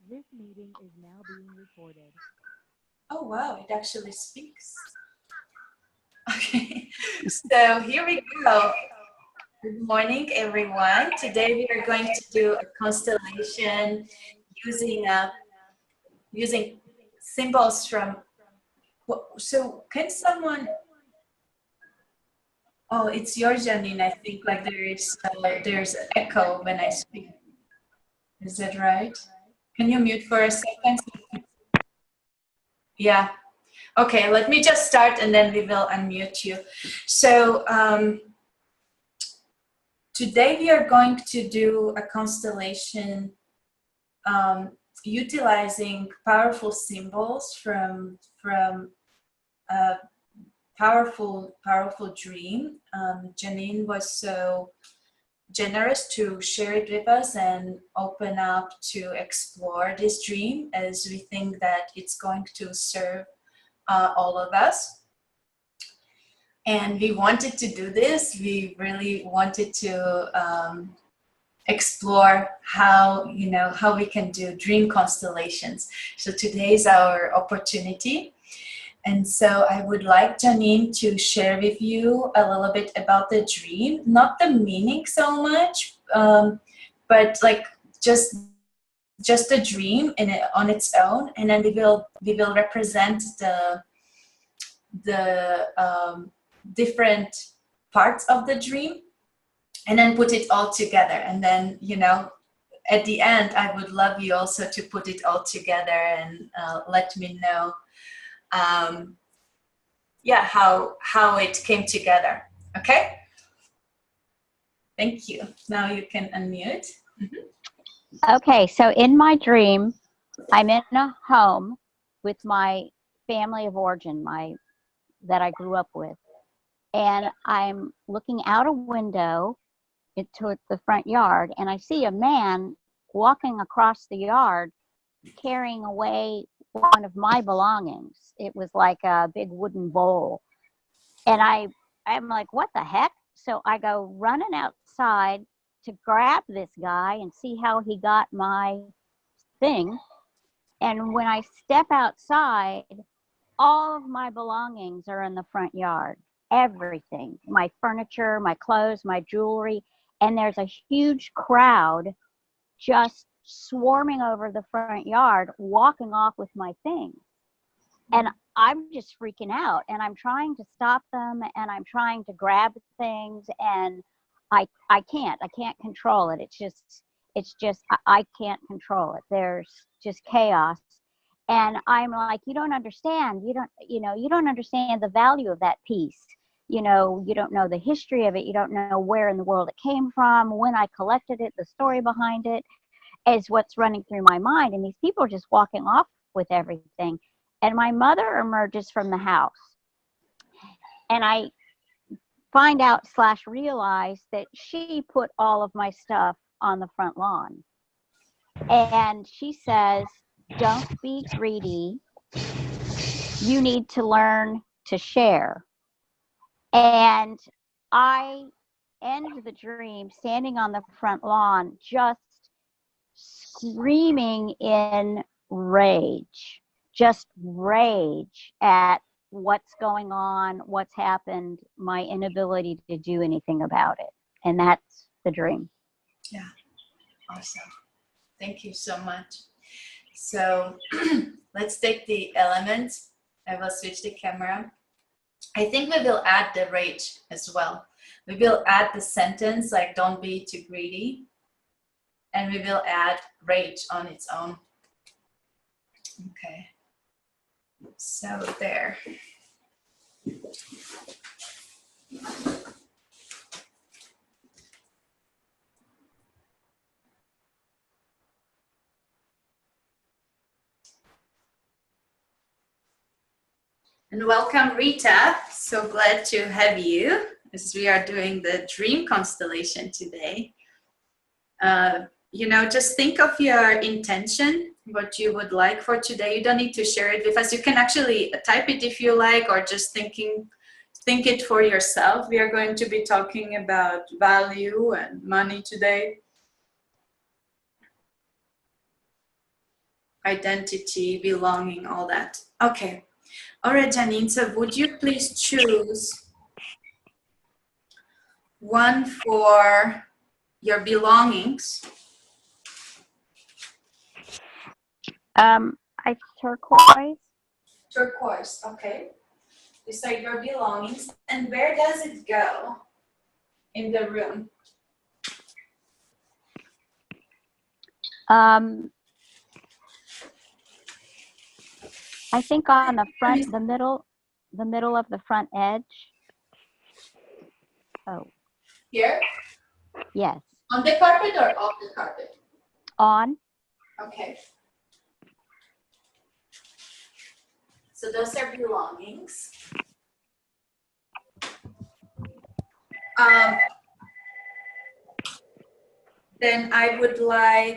This meeting is now being recorded. Oh, wow, it actually speaks. Okay, so here we go. Good morning, everyone. Today we are going to do a constellation using symbols from. So can someone? Oh, it's your Janine. I think like there's echo when I speak. Is that right? Can you mute for a second? Yeah. Okay, let me just start and then we will unmute you. So today we are going to do a constellation utilizing powerful symbols from a powerful dream. Janine was so generous to share it with us and open up to explore this dream, as we think that it's going to serve all of us. And we wanted to do this. We really wanted to explore how we can do dream constellations. So today is our opportunity. And so I would like Janine to share with you a little bit about the dream, not the meaning so much, but like just the dream on its own, and then we will represent the different parts of the dream, and then put it all together. And then at the end, I would love you also to put it all together and let me know how it came together. Okay, thank you. Now you can unmute. Okay, so in my dream, I'm in a home with my family of origin, that I grew up with, and I'm looking out a window into the front yard, and I see a man walking across the yard carrying away one of my belongings. It was like a big wooden bowl, and I'm like, what the heck? So I go running outside to grab this guy and see how he got my thing. And when I step outside, all of my belongings are in the front yard. Everything, my furniture, my clothes, my jewelry, and there's a huge crowd just swarming over the front yard, walking off with my things. And I'm just freaking out, and I'm trying to stop them, and I'm trying to grab things, and I can't control it. It's just I can't control it. There's just chaos. And I'm like, you don't understand. You don't understand the value of that piece. You don't know the history of it. You don't know where in the world it came from, when I collected it, the story behind it is what's running through my mind. And these people are just walking off with everything. And my mother emerges from the house. And I find out / realize that she put all of my stuff on the front lawn. And she says, don't be greedy. You need to learn to share. And I end the dream standing on the front lawn, just screaming in rage, just rage at what's going on, what's happened, my inability to do anything about it. And that's the dream. Yeah, awesome. Thank you so much. So let's take the elements. I will switch the camera. I think we will add the rage as well. We will add the sentence like, don't be too greedy. And we will add rage on its own. Okay. So there. And welcome, Rita. So glad to have you, as we are doing the dream constellation today. Just think of your intention, what you would like for today. You don't need to share it with us. You can actually type it if you like, or just think it for yourself. We are going to be talking about value and money today. identity, belonging, all that. Okay. All right, Janine, so would you please choose one for your belongings? I turquoise. Turquoise, okay. These are your belongings. And where does it go in the room? I think on the front, the middle of the front edge. Oh. Here? Yes. On the carpet or off the carpet? On. Okay. So those are belongings. Then I would like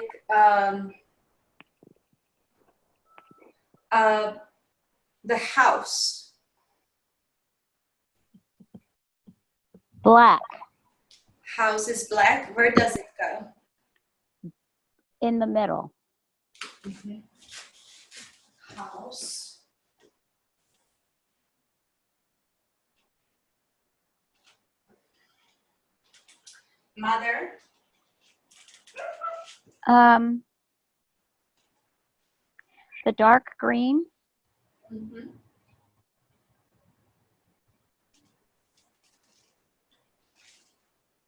the house. Black. House is black. Where does it go? In the middle. Mm-hmm. House. Mother. The dark green. Mm-hmm.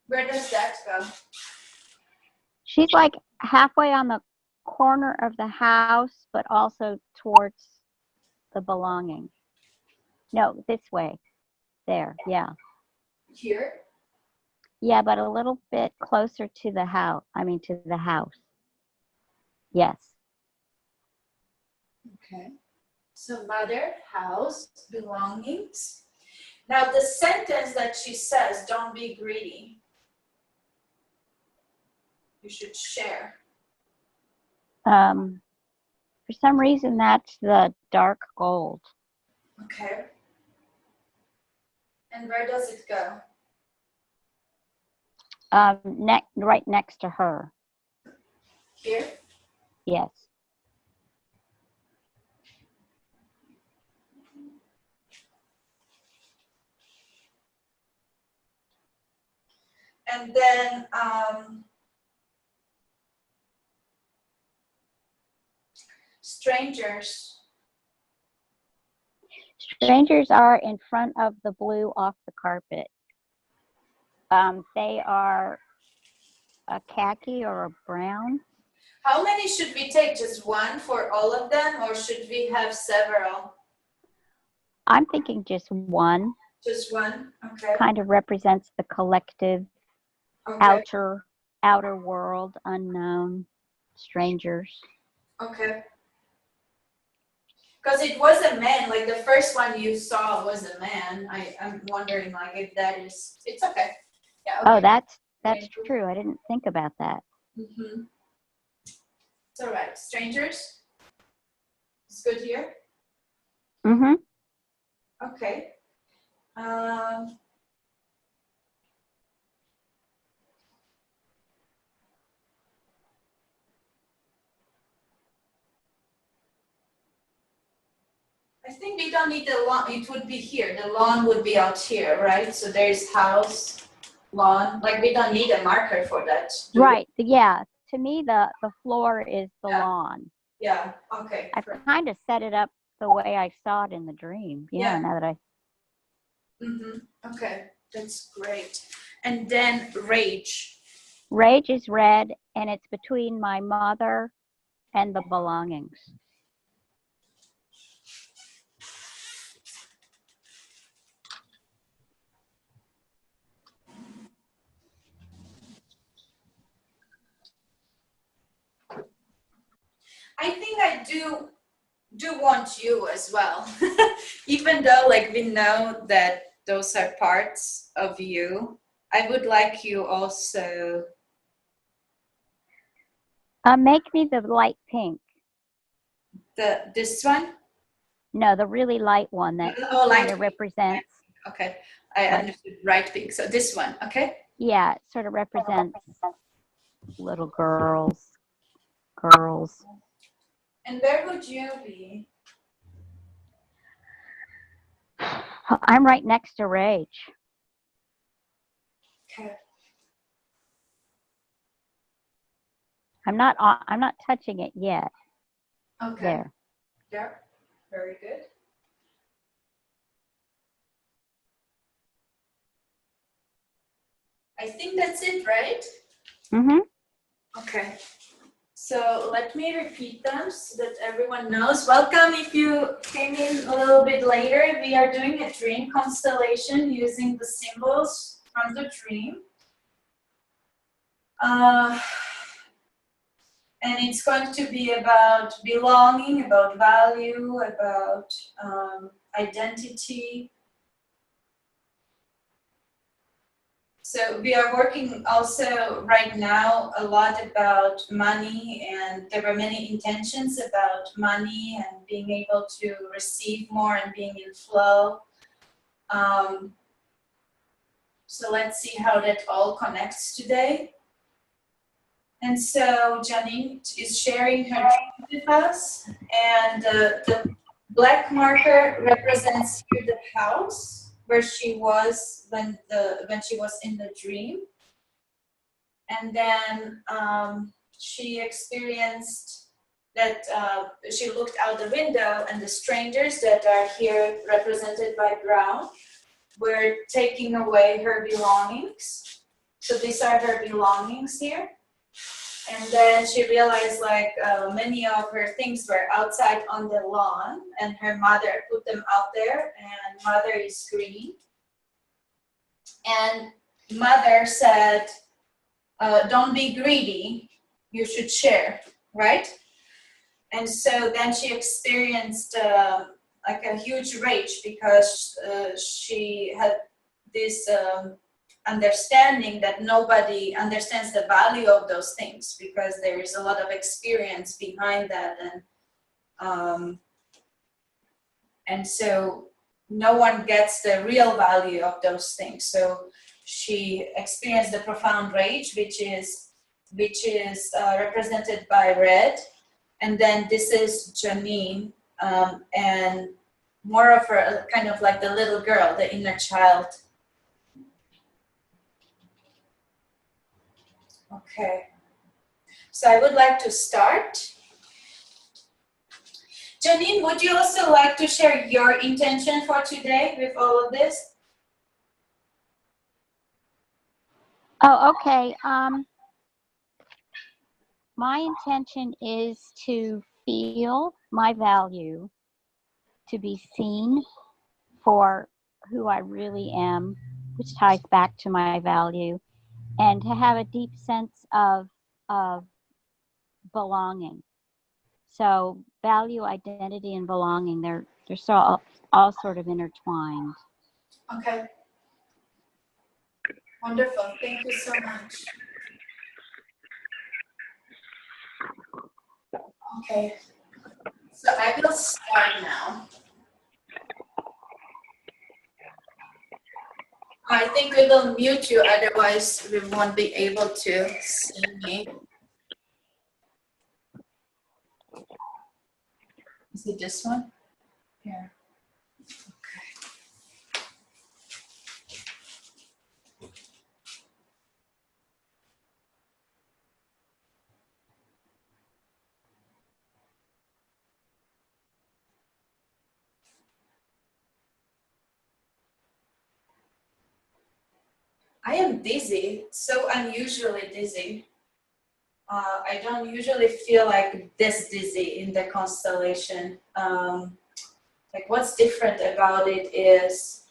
Where does that go? She's like halfway on the corner of the house, but also towards the belonging. No, this way. There, yeah. Here? Yeah, but a little bit closer to the house. I mean, to the house. Yes. Okay. So mother, house, belongings. Now the sentence that she says, don't be greedy. You should share. For some reason, that's the dark gold. Okay. And where does it go? Right next to her. Here? Yes. And then strangers. Strangers are in front of the blue off the carpet. They are a khaki or a brown. How many should we take? Just one for all of them, or should we have several? I'm thinking just one. Just one? Okay. Kind of represents the collective, Okay. outer world, unknown, strangers. Okay. Because it was a man, like the first one you saw was a man. I'm wondering like if that is, it's okay. Yeah. Okay. Oh, that's true. I didn't think about that. Mm-hmm. It's all right. Strangers? It's good here? Mm-hmm. Okay. I think we don't need the lawn. It would be here. The lawn would be out here, right? So there's house, lawn. Like we don't need a marker for that. Right. Yeah. To me, the floor is the lawn. Yeah. Okay. I've kind of set it up the way I saw it in the dream. Yeah. Now that I. Mm-hmm. Okay. That's great. And then rage. Rage is red, and it's between my mother and the belongings. I think I do want you as well. Even though like we know that those are parts of you, I would like you also. Make me the light pink. This one? No, the really light one that kind of represents. Okay, I understood. Right pink. So this one, okay? Yeah, it sort of represents little girls. And where would you be? I'm right next to rage. Okay. I'm not touching it yet. Okay. There. Yeah. Very good. I think that's it, right? Mm-hmm. Okay. So let me repeat them so that everyone knows. Welcome if you came in a little bit later. We are doing a dream constellation using the symbols from the dream. And it's going to be about belonging, about value, about identity. So we are working also right now a lot about money, and there were many intentions about money and being able to receive more and being in flow. So let's see how that all connects today. And so Janine is sharing her dream with us, and the black marker represents here the house where she was when she was in the dream. And then she experienced that she looked out the window, and the strangers that are here represented by brown were taking away her belongings. So these are her belongings here. And then she realized like many of her things were outside on the lawn, and her mother put them out there, and mother is green. And mother said, don't be greedy, you should share, right? And so then she experienced like a huge rage because she had this understanding that nobody understands the value of those things because there is a lot of experience behind that, and so no one gets the real value of those things. So she experienced the profound rage, which is represented by red, and then this is Janine, and more of her kind of like the little girl, the inner child. Okay, so I would like to start. Janine, would you also like to share your intention for today with all of this? Oh, okay. My intention is to feel my value, to be seen for who I really am, which ties back to my value, and to have a deep sense of belonging. So value, identity, and belonging, they're so all sort of intertwined. Okay. Wonderful. Thank you so much. Okay. So I will start now. I think we will mute you, otherwise we won't be able to see me. Is it this one? Here. Okay. I am dizzy, so unusually dizzy. I don't usually feel like this dizzy in the constellation. Like what's different about it is,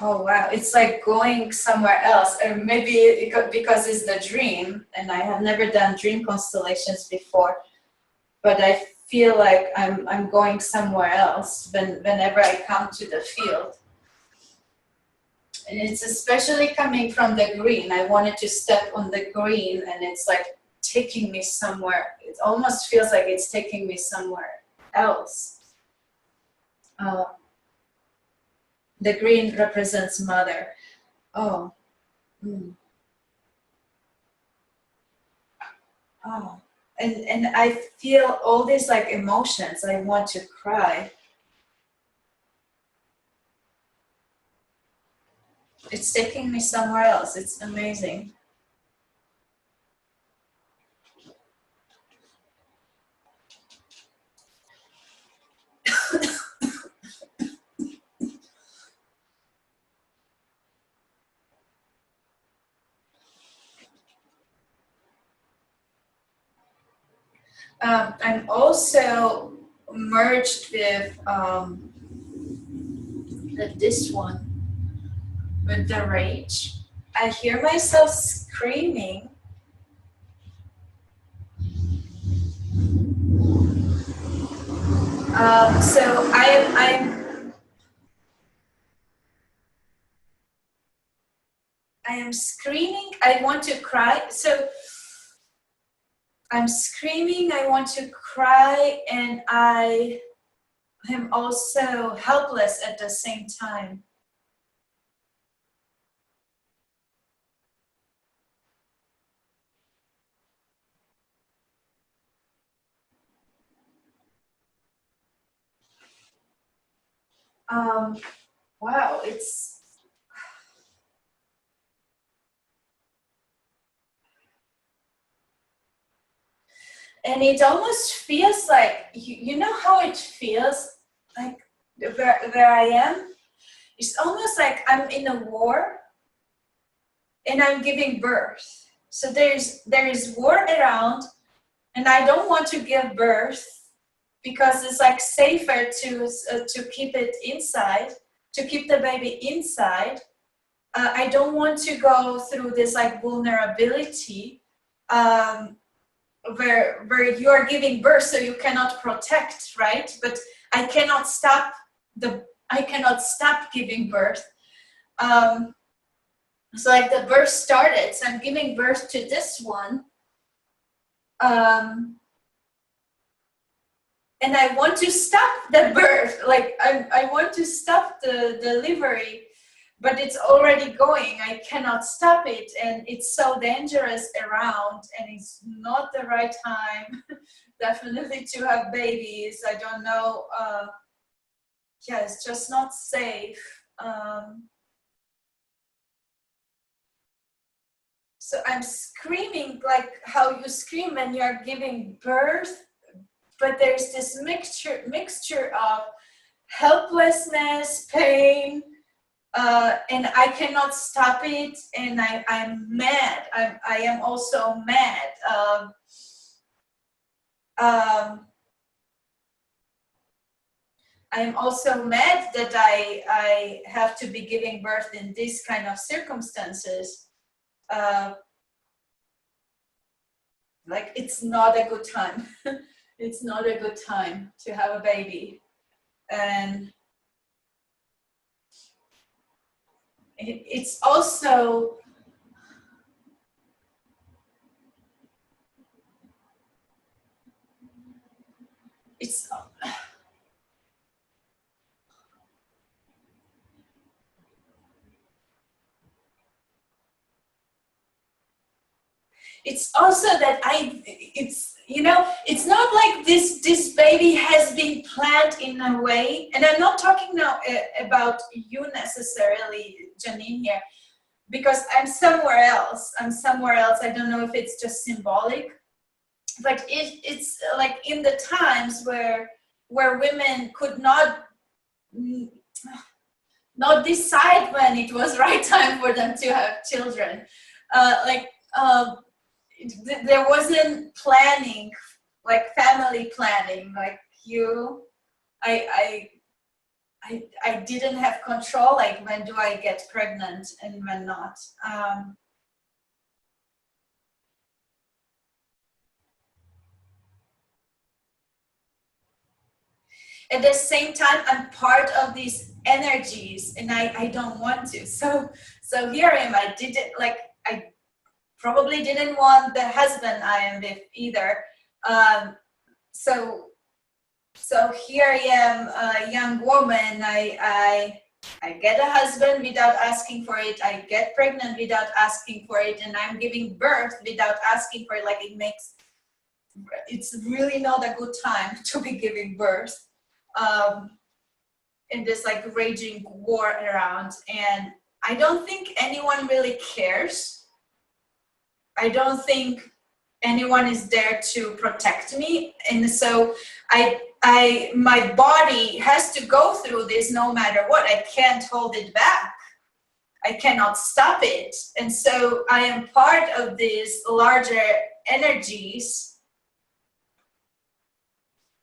oh wow, it's like going somewhere else. Or maybe because it's the dream, and I have never done dream constellations before, but I feel like I'm going somewhere else whenever I come to the field. And it's especially coming from the green. I wanted to step on the green, and it's like taking me somewhere. It almost feels like it's taking me somewhere else. The green represents mother. Oh. Mm. Oh, and I feel all these like emotions. I want to cry. It's taking me somewhere else. It's amazing. I'm also merged with this one, with the rage. I hear myself screaming. So I am screaming. I want to cry. So I'm screaming. I want to cry, and I am also helpless at the same time. Wow, and it almost feels like, you know how it feels like where I am? It's almost like I'm in a war and I'm giving birth. So there is war around, and I don't want to give birth because it's like safer to keep it inside, to keep the baby inside. I don't want to go through this like vulnerability where you are giving birth, so you cannot protect, right? But I cannot stop giving birth. So like the birth started, so I'm giving birth to this one. And I want to stop the birth, like I want to stop the delivery, but it's already going. I cannot stop it, and it's so dangerous around, and it's not the right time definitely to have babies. I don't know, yeah, it's just not safe. So I'm screaming like how you scream when you are giving birth, but there's this mixture of helplessness, pain, and I cannot stop it, and I'm mad. I am also mad. I'm also mad that I have to be giving birth in these kind of circumstances. Like, it's not a good time. It's not a good time to have a baby. And it's also, it's also that it's, you know, it's not like this baby has been planned in a way, and I'm not talking now about you necessarily, Janine, here, because I'm somewhere else. I don't know if it's just symbolic, but it's like in the times where women could not decide when it was right time for them to have children. There wasn't planning, like family planning, like I didn't have control, like when do I get pregnant and when not. At the same time, I'm part of these energies, and I don't want to. So here I am. I probably didn't want the husband I am with either. So here I am, a young woman. I get a husband without asking for it. I get pregnant without asking for it, and I'm giving birth without asking for it. Like, it makes it's really not a good time to be giving birth. In this like raging war around, and I don't think anyone really cares. I don't think anyone is there to protect me, and so my body has to go through this no matter what. I can't hold it back. I cannot stop it, and so I am part of these larger energies,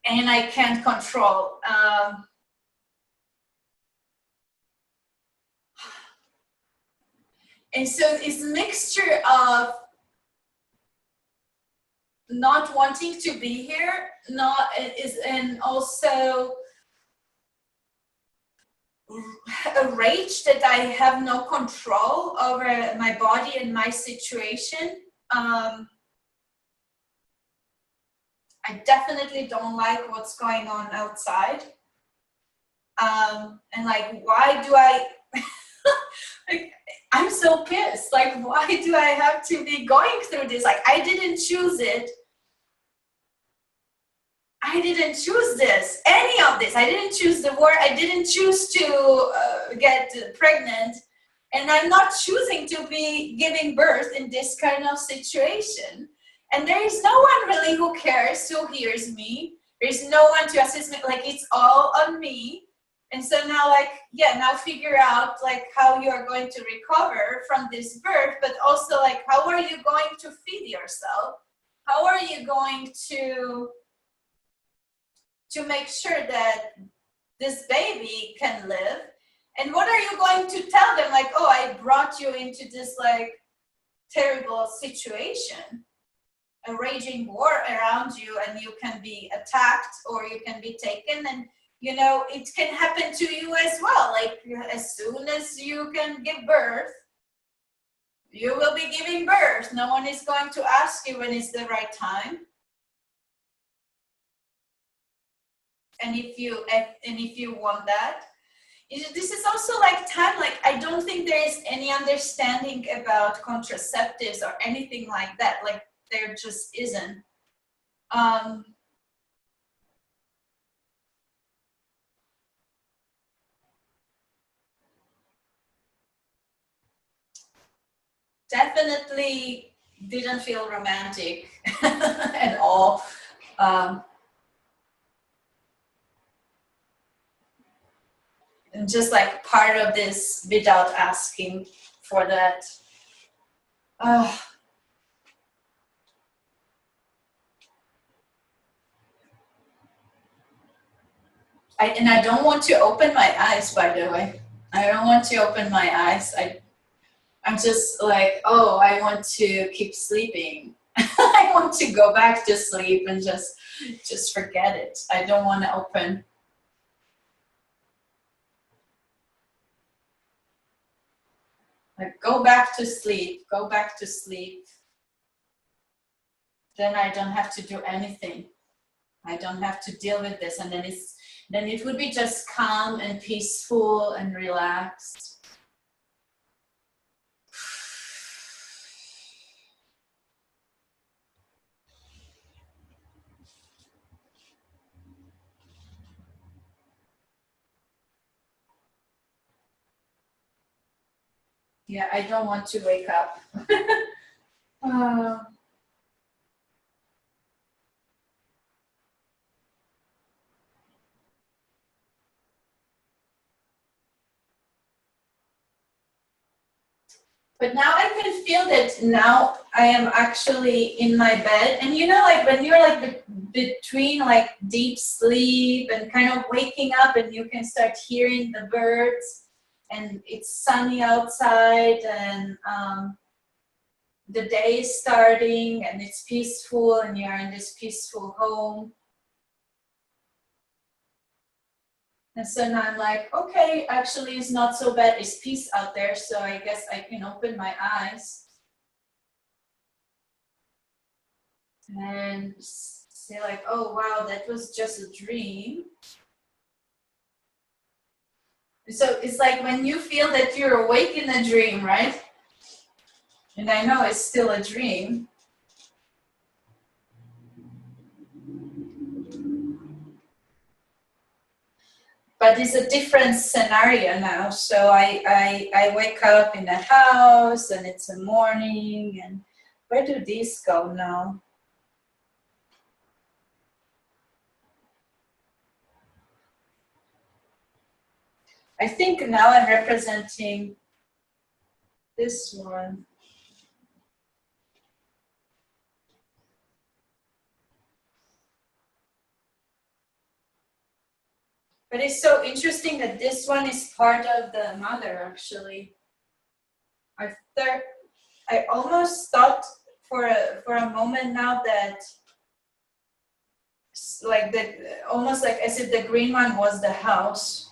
and I can't control. And so it's a mixture of not wanting to be here, and also a rage that I have no control over my body and my situation. I definitely don't like what's going on outside. And like, why do I, like, I'm so pissed. Like, why do I have to be going through this? Like, I didn't choose it. I didn't choose this, any of this. I didn't choose the war. I didn't choose to get pregnant. And I'm not choosing to be giving birth in this kind of situation. And there is no one really who cares, who hears me. There's no one to assist me. Like, it's all on me. And so now, like, yeah, now figure out like how you are going to recover from this birth, but also like, how are you going to feed yourself? How are you going to make sure that this baby can live? And what are you going to tell them? Like, oh, I brought you into this like terrible situation, a raging war around you, and you can be attacked or you can be taken, and you know, it can happen to you as well. Like, as soon as you can give birth, you will be giving birth. No one is going to ask you when is the right time. And if you want that, this is also like time. Like, I don't think there is any understanding about contraceptives or anything like that. Like, there just isn't. Definitely didn't feel romantic at all. And just like part of this without asking for that. And I don't want to open my eyes, by the way. I don't want to open my eyes. I'm just like, oh, I want to keep sleeping. I want to go back to sleep and just forget it. I don't want to open. Like, go back to sleep, go back to sleep. Then I don't have to do anything. I don't have to deal with this. And then it would be just calm and peaceful and relaxed. Yeah, I don't want to wake up. But now I can feel that now I am actually in my bed. And you know, like when you're like between like deep sleep and kind of waking up, and you can start hearing the birds, and it's sunny outside, and the day is starting, and it's peaceful, and you're in this peaceful home. And so now I'm like, okay, actually it's not so bad. It's peace out there, so I guess I can open my eyes and say like, oh wow, that was just a dream. So it's like when you feel that you're awake in a dream, right? And I know it's still a dream. but it's a different scenario now. So I wake up in a house and it's a morning, and where do these go now? I think now I'm representing this one. But it's so interesting that this one is part of the mother, actually. I almost thought for a moment now that, like, that, almost like as if the green one was the house.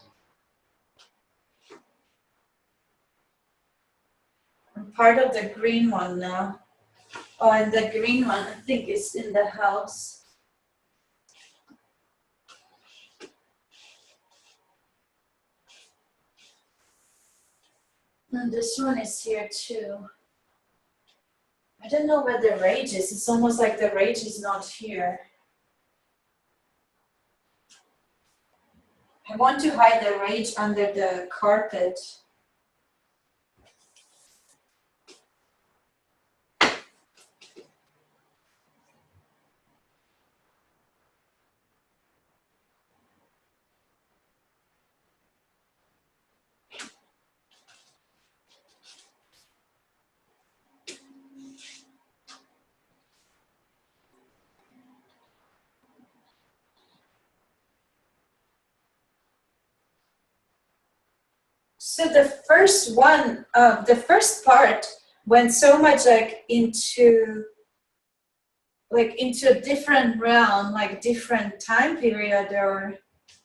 I'm part of the green one now. Oh, and the green one, I think, is in the house. And this one is here too. I don't know where the rage is. It's almost like the rage is not here. I want to hide the rage under the carpet. So the first one, the first part went so much like into a different realm, like different time period, or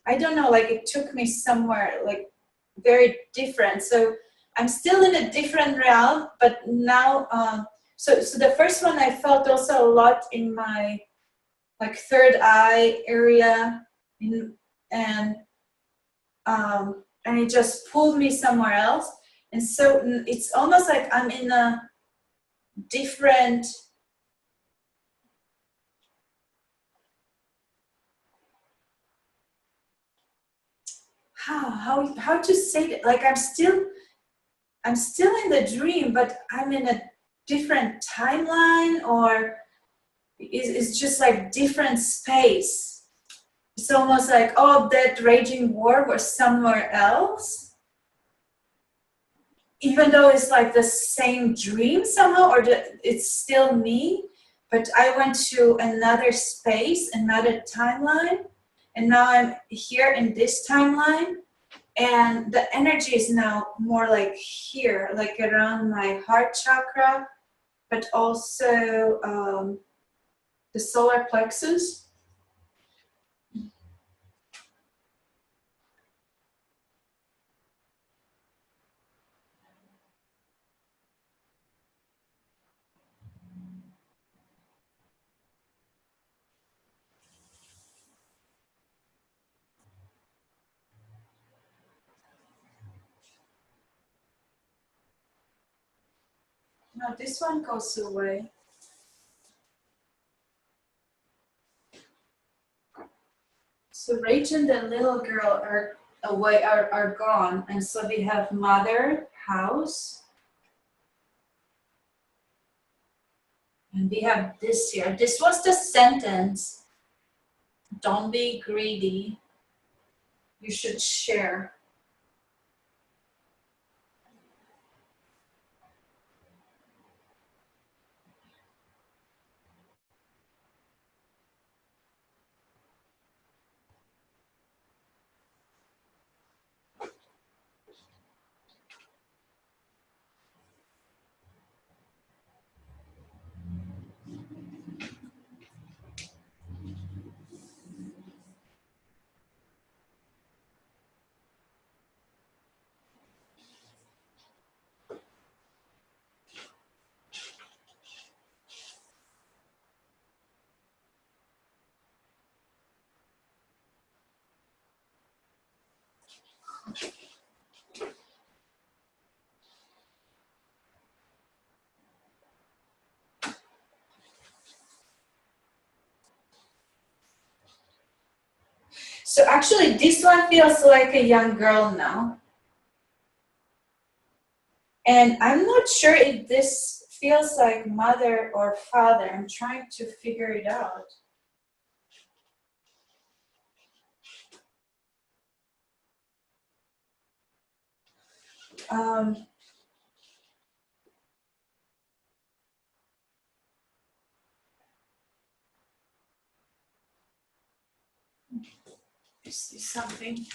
I don't know, like it took me somewhere like very different. So I'm still in a different realm, but now, so the first one I felt also a lot in my like third eye area, and it just pulled me somewhere else. And so it's almost like I'm in a different, how to say it? Like I'm still in the dream, but I'm in a different timeline, or it's just like different space. It's almost like, oh, that raging war was somewhere else, even though it's like the same dream somehow, or it's still me, but I went to another space, another timeline, and now I'm here in this timeline, and the energy is now more like here, like around my heart chakra, but also the solar plexus. Now this one goes away. So Rach and the little girl are away, are gone, and so we have mother, house, and we have this here. This was the sentence. Don't be greedy. You should share. So actually this one feels like a young girl now. And I'm not sure if this feels like mother or father. I'm trying to figure it out. Is this something?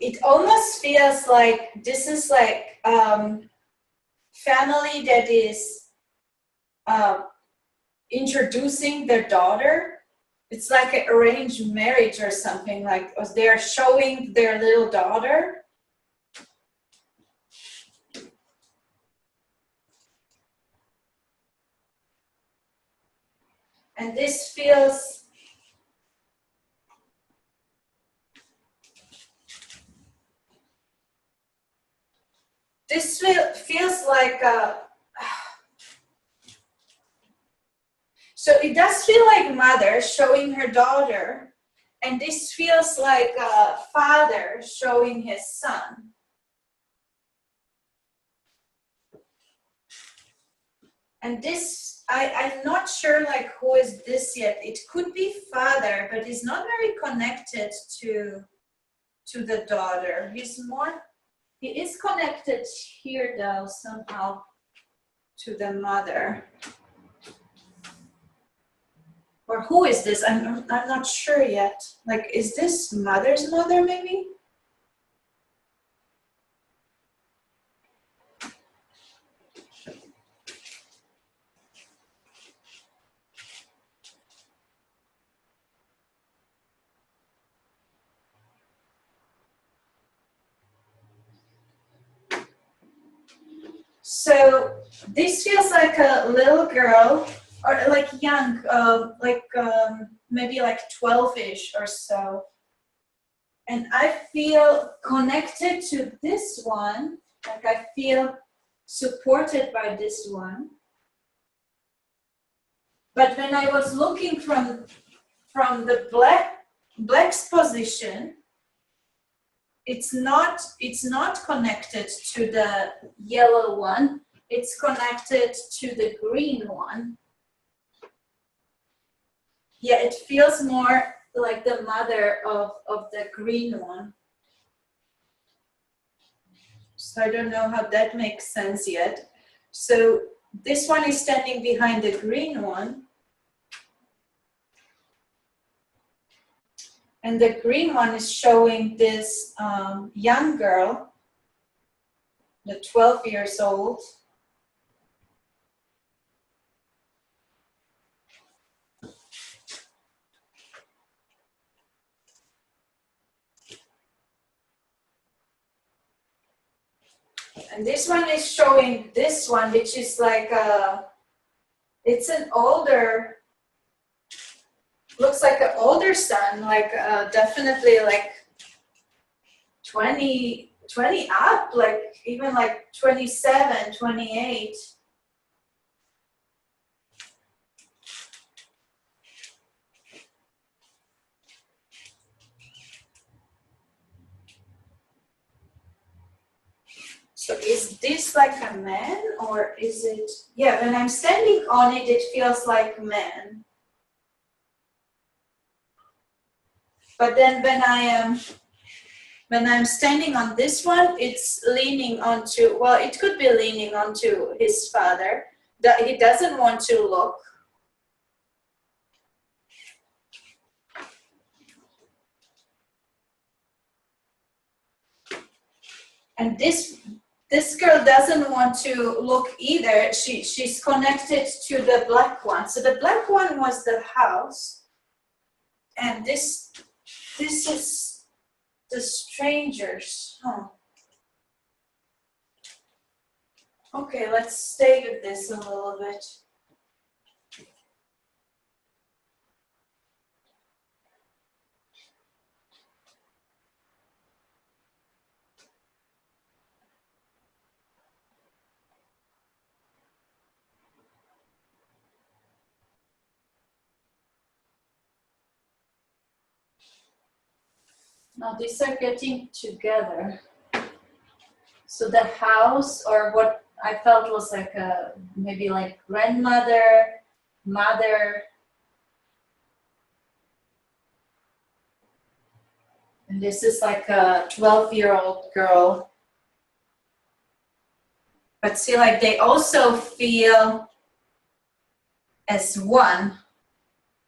It almost feels like this is like family that is introducing their daughter. It's like an arranged marriage or something, like they're showing their little daughter. And this feels like so it does feel like mother showing her daughter, and this feels like a father showing his son. And this, I'm not sure like who is this yet. It could be father, but he's not very connected to the daughter. He is connected here though somehow to the mother. Or who is this? I'm not sure yet. Like, is this mother's mother maybe? So this feels like a little girl, or like young, maybe like 12-ish or so. And I feel connected to this one, like I feel supported by this one. But when I was looking from the black's position, it's not connected to the yellow one. It's connected to the green one. Yeah, it feels more like the mother of the green one. So I don't know how that makes sense yet. So this one is standing behind the green one. And the green one is showing this young girl, the 12 years old. And this one is showing this one, which is like it's an older, looks like an older son, like definitely like 20 up, like even like 27, 28. So is this like a man, or is it, yeah, when I'm standing on it, it feels like man. But then when I'm standing on this one, it's leaning onto, well, it could be leaning onto his father, that he doesn't want to look. And this girl doesn't want to look either. She's connected to the black one. So the black one was the house. And this this is the strangers. Huh. Okay, let's stay with this a little bit. Now these are getting together. So the house, or what I felt was like a, maybe like grandmother, mother, and this is like a 12-year-old girl. But see, like they also feel as one.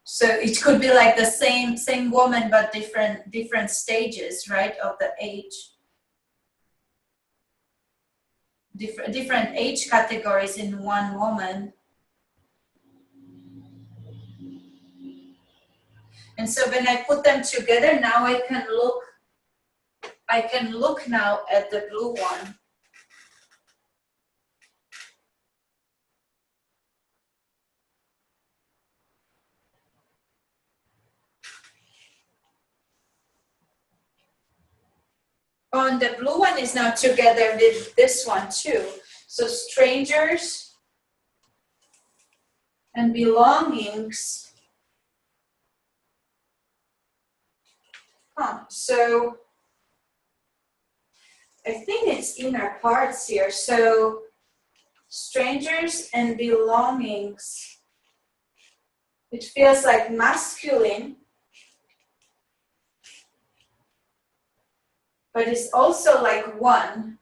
So it could be like the same woman, but different stages, right, of the age. Different age categories in one woman. And so when I put them together, now I can look now at the blue one. Oh, and the blue one is now together with this one too. So strangers and belongings. Huh. So I think it's inner parts here. So strangers and belongings. It feels like masculine, but it's also like one.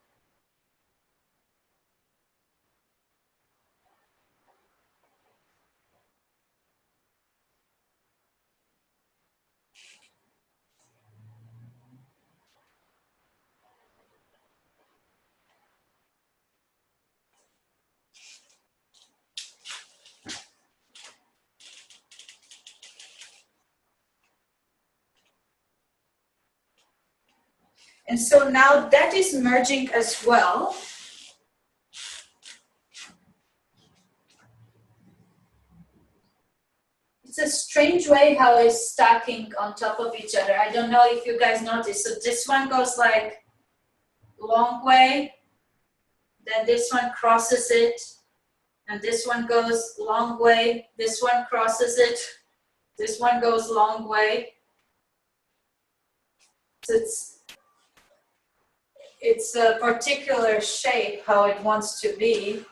And so now that is merging as well. It's a strange way how it's stacking on top of each other. I don't know if you guys noticed. So this one goes like long way, then this one crosses it, and this one goes long way, this one crosses it, this one goes long way. So it's a particular shape how it wants to be.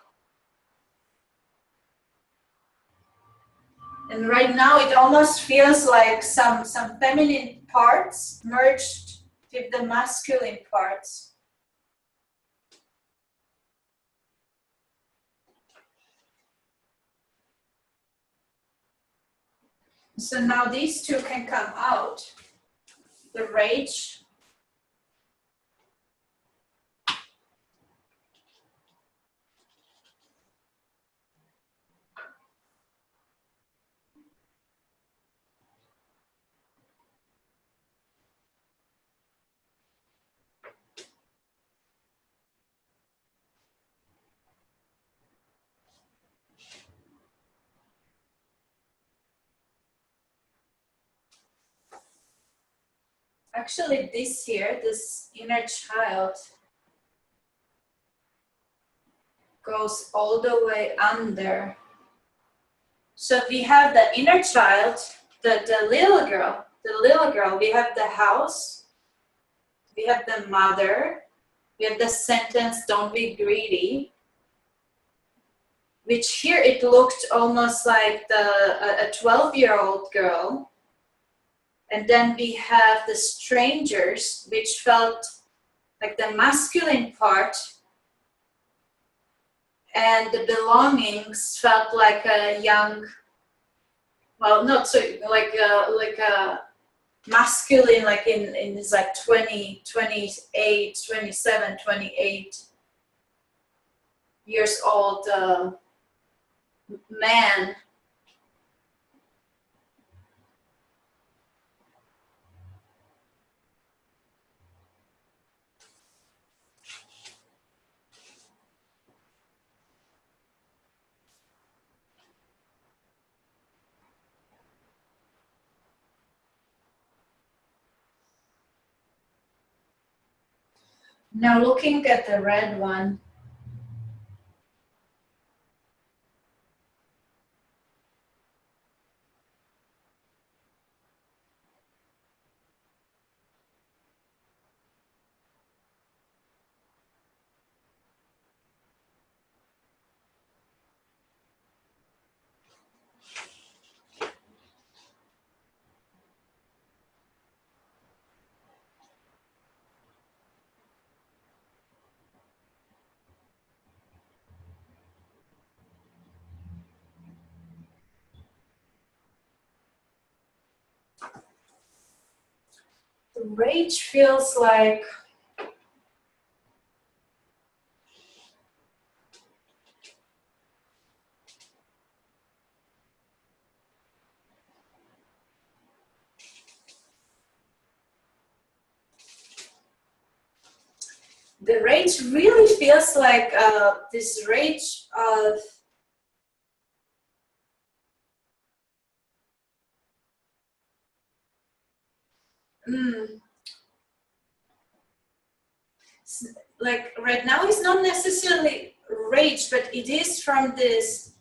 And right now it almost feels like some feminine parts merged with the masculine parts. So now these two can come out. The rage. Actually, this here, this inner child, goes all the way under. So we have the inner child, the little girl, we have the house, we have the mother, we have the sentence, don't be greedy, which here it looked almost like a 12-year-old girl. And then we have the strangers, which felt like the masculine part, and the belongings felt like a young, well, not so, like a masculine, like in it's like 20, 28, 27, 28 years old man. Now looking at the red one. The rage feels like the rage really feels like this rage of like right now it's not necessarily rage, but it is from this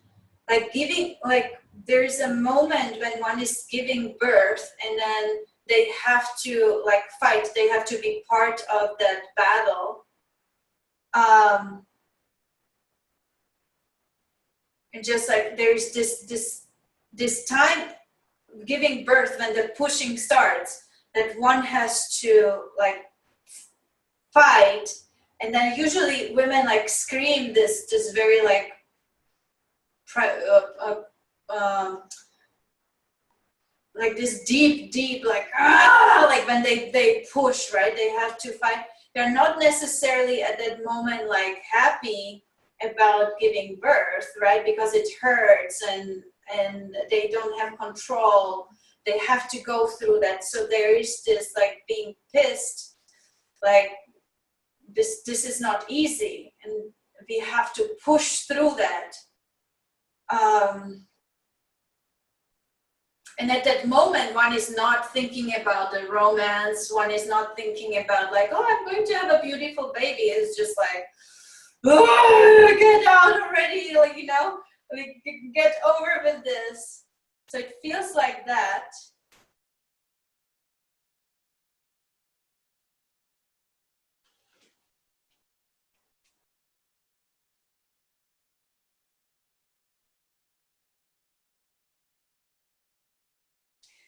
like giving, like there's a moment when one is giving birth and then they have to like fight, they have to be part of that battle. And just like there's this time giving birth when the pushing starts, that one has to like fight, and then usually women like scream this very like like this deep like like when they push, right, they have to fight. They're not necessarily at that moment like happy about giving birth, right, because it hurts and they don't have control, they have to go through that. So there is this like being pissed, like this is not easy and we have to push through that. And at that moment, one is not thinking about the romance, one is not thinking about like, oh, I'm going to have a beautiful baby. It's just like, oh, get out already, like, you know, like, get over with this. So it feels like that.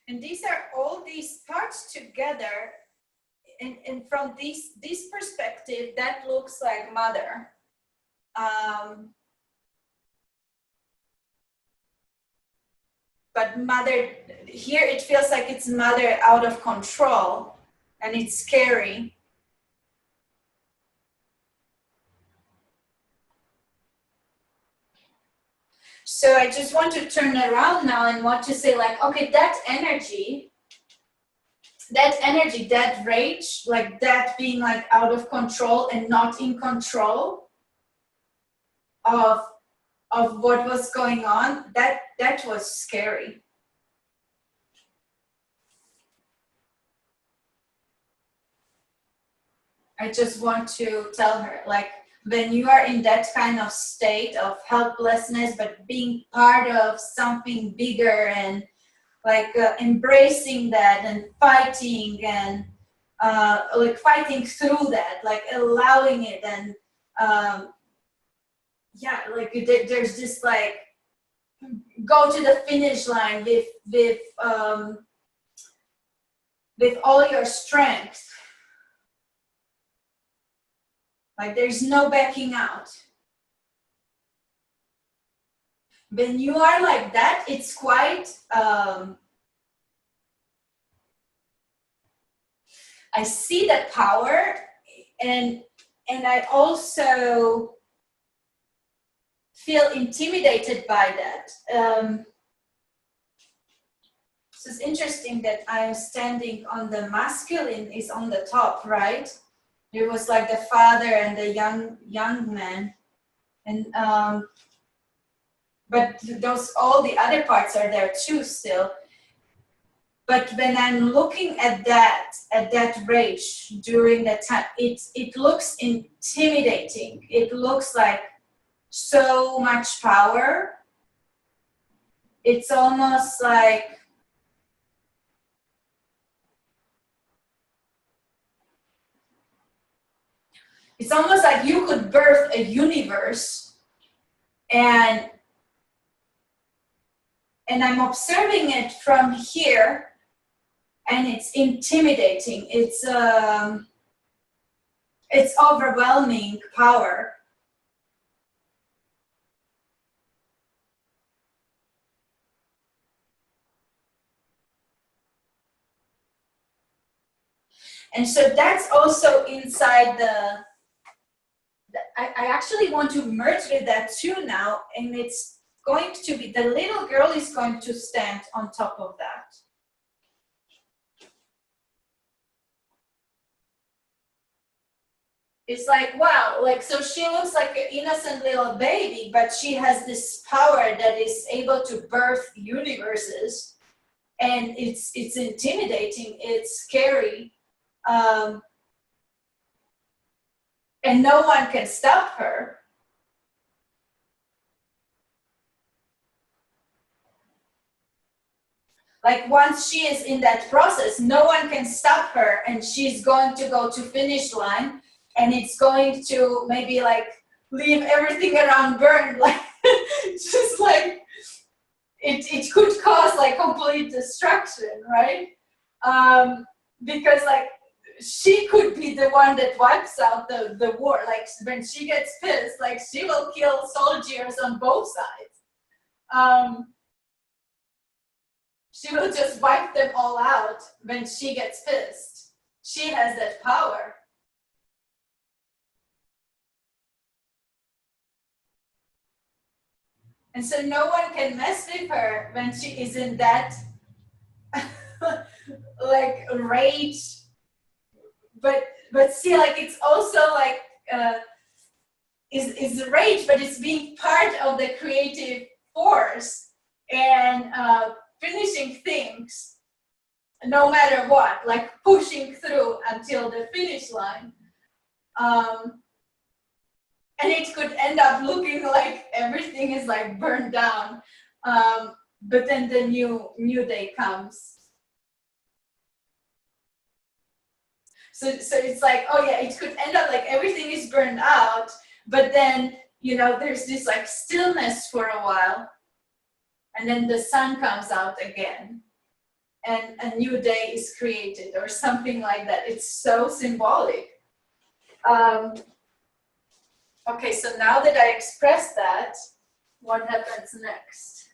And these are all these parts together. And from this perspective, that looks like mother. But mother, here it feels like it's mother out of control and it's scary. So I just want to turn around now and want to say like, okay, that energy, that rage, like that being like out of control and not in control of what was going on, that was scary. I just want to tell her, like, when you are in that kind of state of helplessness, but being part of something bigger and like embracing that and fighting and like fighting through that, like allowing it, and yeah, like there's this like go to the finish line with all your strength. Like there's no backing out. When you are like that, it's quite, I see that power, and I also feel intimidated by that. So it's interesting that I'm standing on the masculine is on the top, right? There was like the father and the young man, and but those all the other parts are there too still. But when I'm looking at that rage during that time, it looks intimidating. It looks like so much power. It's almost like you could birth a universe, and I'm observing it from here, and it's intimidating. It's overwhelming power. And so that's also inside I actually want to merge with that too now, and it's going to be, the little girl is going to stand on top of that. It's like, wow, like, so she looks like an innocent little baby, but she has this power that is able to birth universes, and it's intimidating, it's scary, and no one can stop her. Like, once she is in that process, no one can stop her, and she's going to go to finish line, and it's going to maybe like leave everything around burned, like just like it could cause like complete destruction, right? Because like she could be the one that wipes out the war. Like, when she gets pissed, like, she will kill soldiers on both sides. She will just wipe them all out when she gets pissed. She has that power. And so no one can mess with her when she is in that like rage. But see, like, it's also like is rage, but it's being part of the creative force, and finishing things no matter what, like pushing through until the finish line. And it could end up looking like everything is like burned down, but then the new day comes. So it's like, oh yeah, it could end up like everything is burned out, but then, you know, there's this like stillness for a while, and then the sun comes out again, and a new day is created, or something like that. It's so symbolic. Okay, so now that I expressed that, what happens next?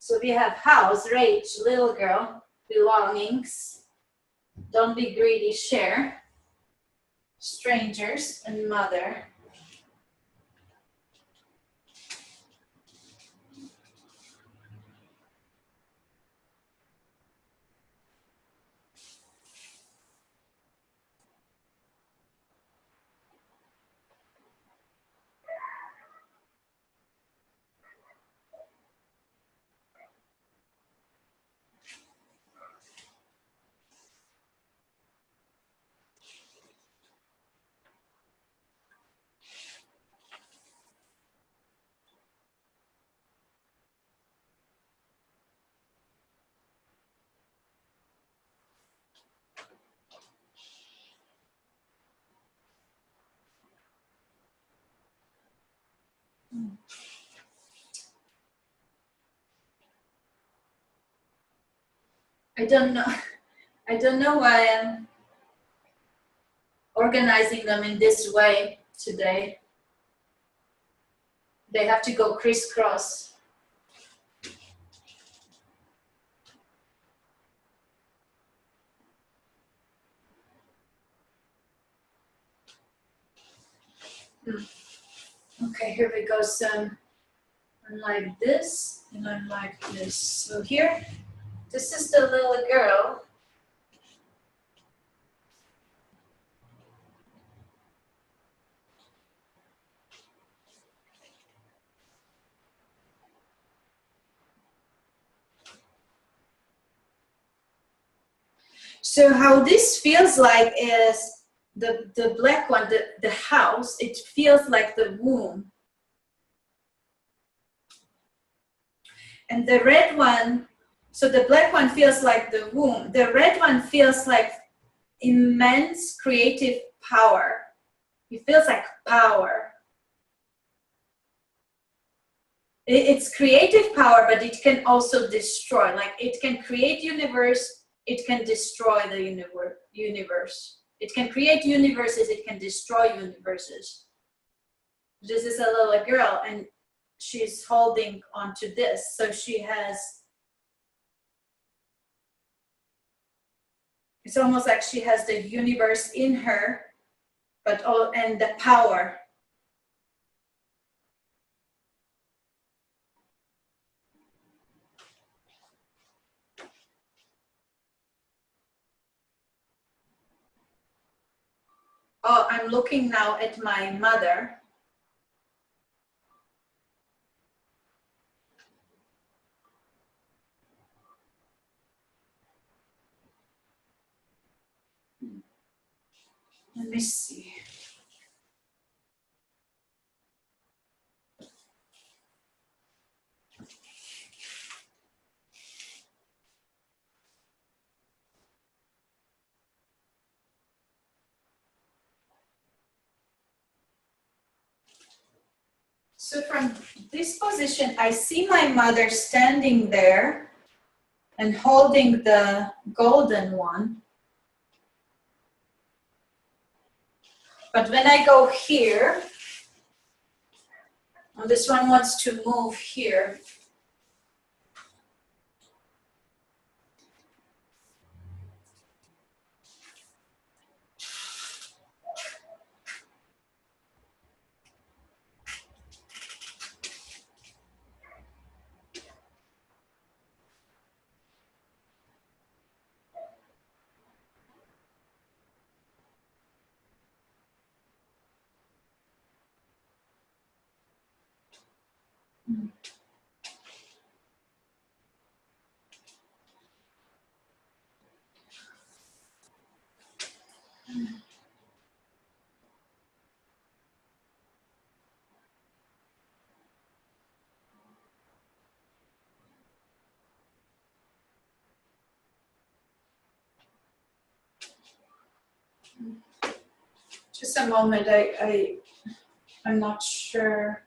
So we have house, rage, little girl, belongings, don't be greedy, share, strangers, and mother. I don't know. I don't know why I'm organizing them in this way today. They have to go crisscross. Okay, here we go. So I'm like this, and I'm like this. So here, this is the little girl. So how this feels like is the black one, the house, it feels like the womb. And the red one, so the black one feels like the womb. The red one feels like immense creative power. It feels like power. It's creative power, but it can also destroy. Like it can create universe, it can destroy the universe. It can create universes, it can destroy universes. This is a little girl and she's holding onto this. So she has, it's almost like she has the universe in her, but all, and the power. Oh, I'm looking now at my mother. Let me see. So from this position, I see my mother standing there and holding the golden one. But when I go here, oh, this one wants to move here. Just a moment, I'm not sure.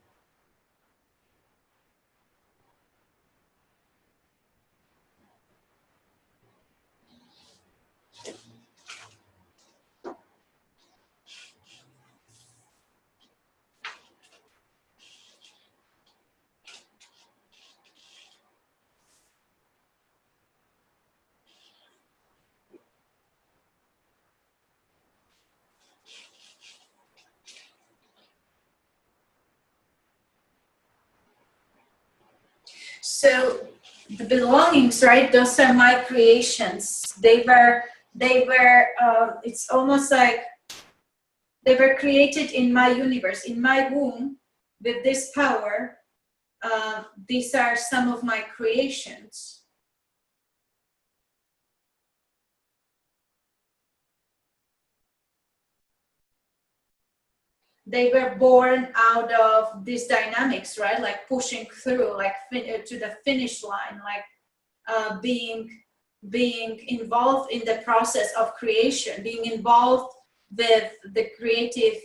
So the belongings, right? Those are my creations. They were. It's almost like they were created in my universe, in my womb, with this power. These are some of my creations. They were born out of these dynamics, right? Like pushing through, like to the finish line, like being involved in the process of creation, being involved with the creative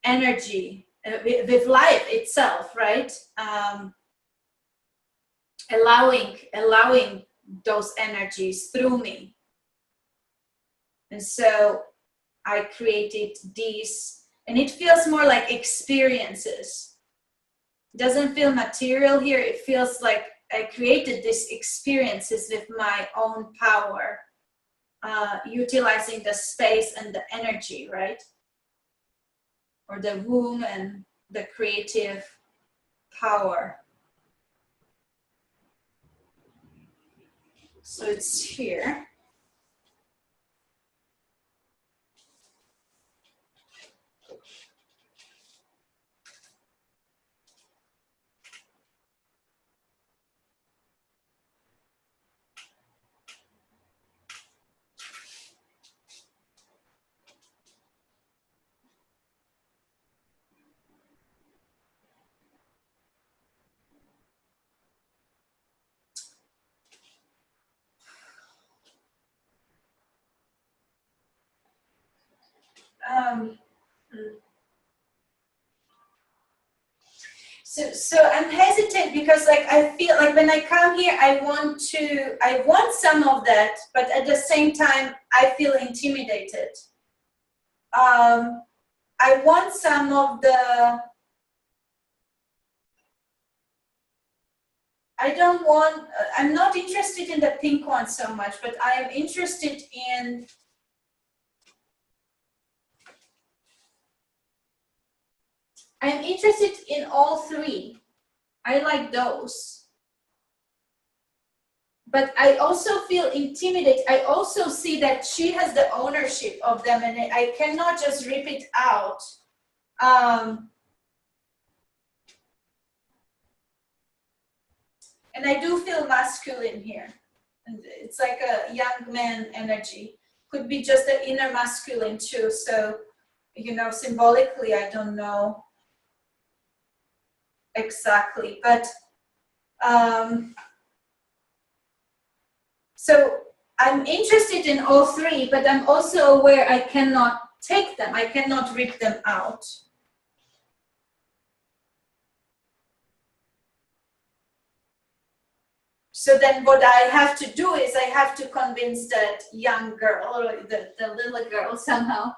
energy with life itself, right? Allowing those energies through me. And so I created these, and it feels more like experiences. It doesn't feel material here. It feels like I created these experiences with my own power, utilizing the space and the energy, right? Or the womb and the creative power. So it's here. So I'm hesitant because like I feel like when I come here, I want some of that, but at the same time, I feel intimidated. I want some of the, I'm not interested in the pink one so much, but I am interested in, I'm interested in all three. I like those. But I also feel intimidated. I also see that she has the ownership of them and I cannot just rip it out. And I do feel masculine here. And it's like a young man energy. Could be just the inner masculine too. So, you know, symbolically, I don't know exactly. But so I'm interested in all three, but I'm also aware I cannot take them. I cannot rip them out. So then what I have to do is I have to convince that young girl or the little girl somehow.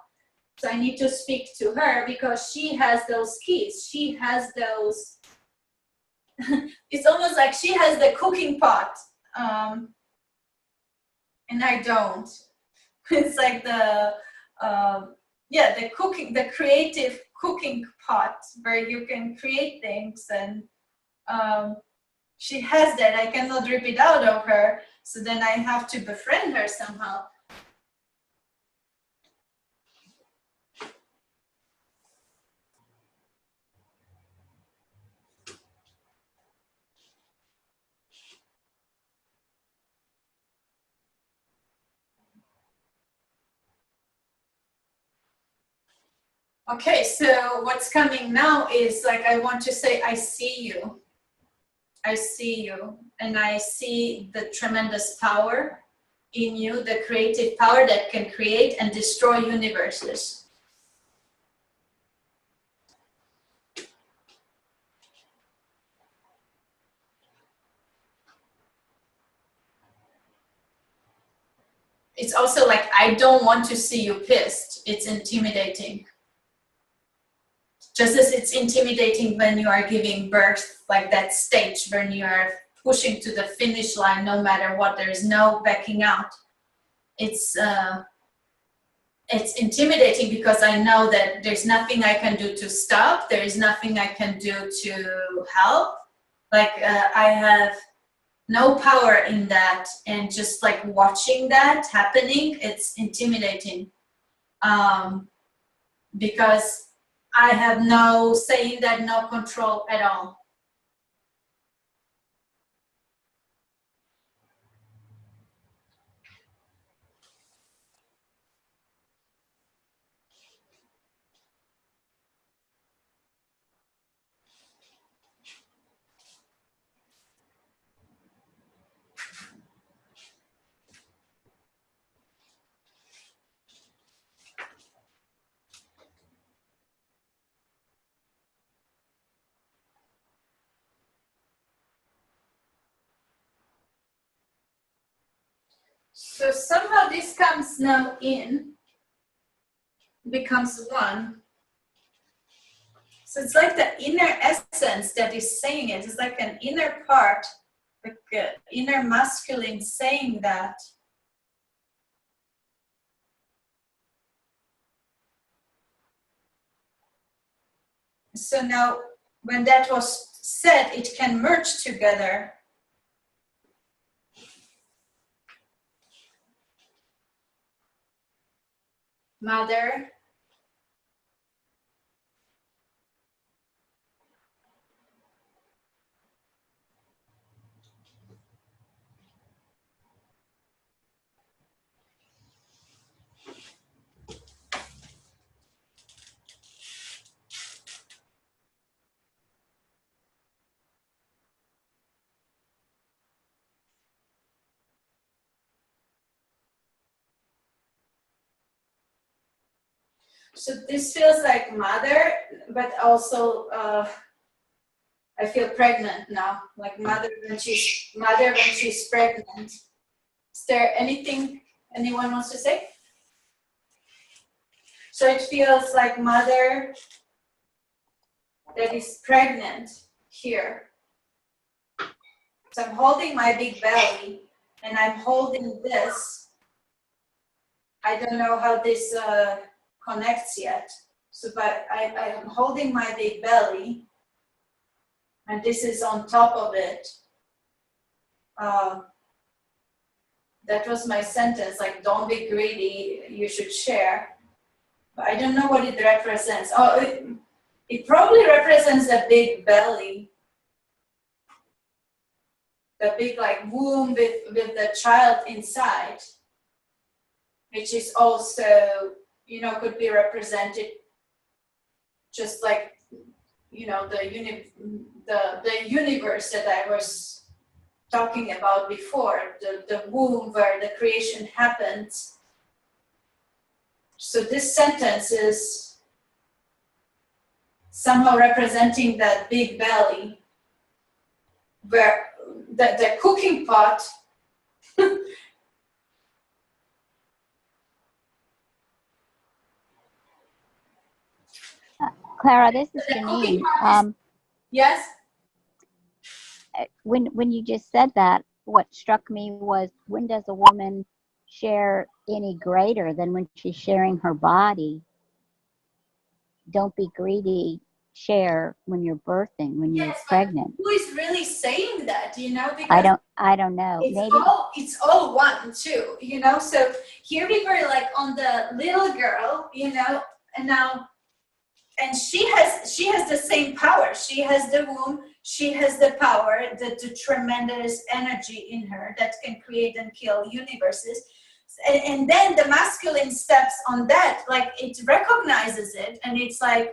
So I need to speak to her because she has those keys. She has those, it's almost like she has the cooking pot. And I don't. It's like the, the creative cooking pot where you can create things and she has that. I cannot rip it out of her. So then I have to befriend her somehow. Okay, so what's coming now is like I want to say, I see you. I see you. And I see the tremendous power in you, the creative power that can create and destroy universes. It's also like, I don't want to see you pissed. It's intimidating. Just as it's intimidating when you are giving birth, like that stage when you are pushing to the finish line, no matter what, there is no backing out. It's intimidating because I know that there's nothing I can do to stop. There is nothing I can do to help. Like I have no power in that, and just like watching that happening, it's intimidating because I have no say in that, no control at all. So somehow this comes now in, becomes one. So it's like the inner essence that is saying it. It's like an inner part, like an inner masculine saying that. So now when that was said, it can merge together. Mother, so this feels like mother, but also I feel pregnant now, like mother when she's pregnant. Is there anything anyone wants to say? So it feels like mother that is pregnant here. So I'm holding my big belly and I'm holding this. I don't know how this connects yet. So but I'm holding my big belly and this is on top of it. That was my sentence, like don't be greedy, you should share. But I don't know what it represents. Oh, it probably represents a big belly. The big like womb with the child inside, which is also, you know, could be represented just like, you know, the universe that I was talking about before, the womb where the creation happens. So this sentence is somehow representing that big belly where the cooking pot Klara, this is the cooking Janine. pot is, yes? When you just said that, what struck me was, when does a woman share any greater than when she's sharing her body? Don't be greedy. Share when you're birthing, when you're pregnant. Who is really saying that, you know? Because I don't know. it's all one too, you know? So here we were like on the little girl, you know, and now, and she has the same power. She has the womb, she has the power, the tremendous energy in her that can create and kill universes. And then the masculine steps on that, like it recognizes it, and it's like,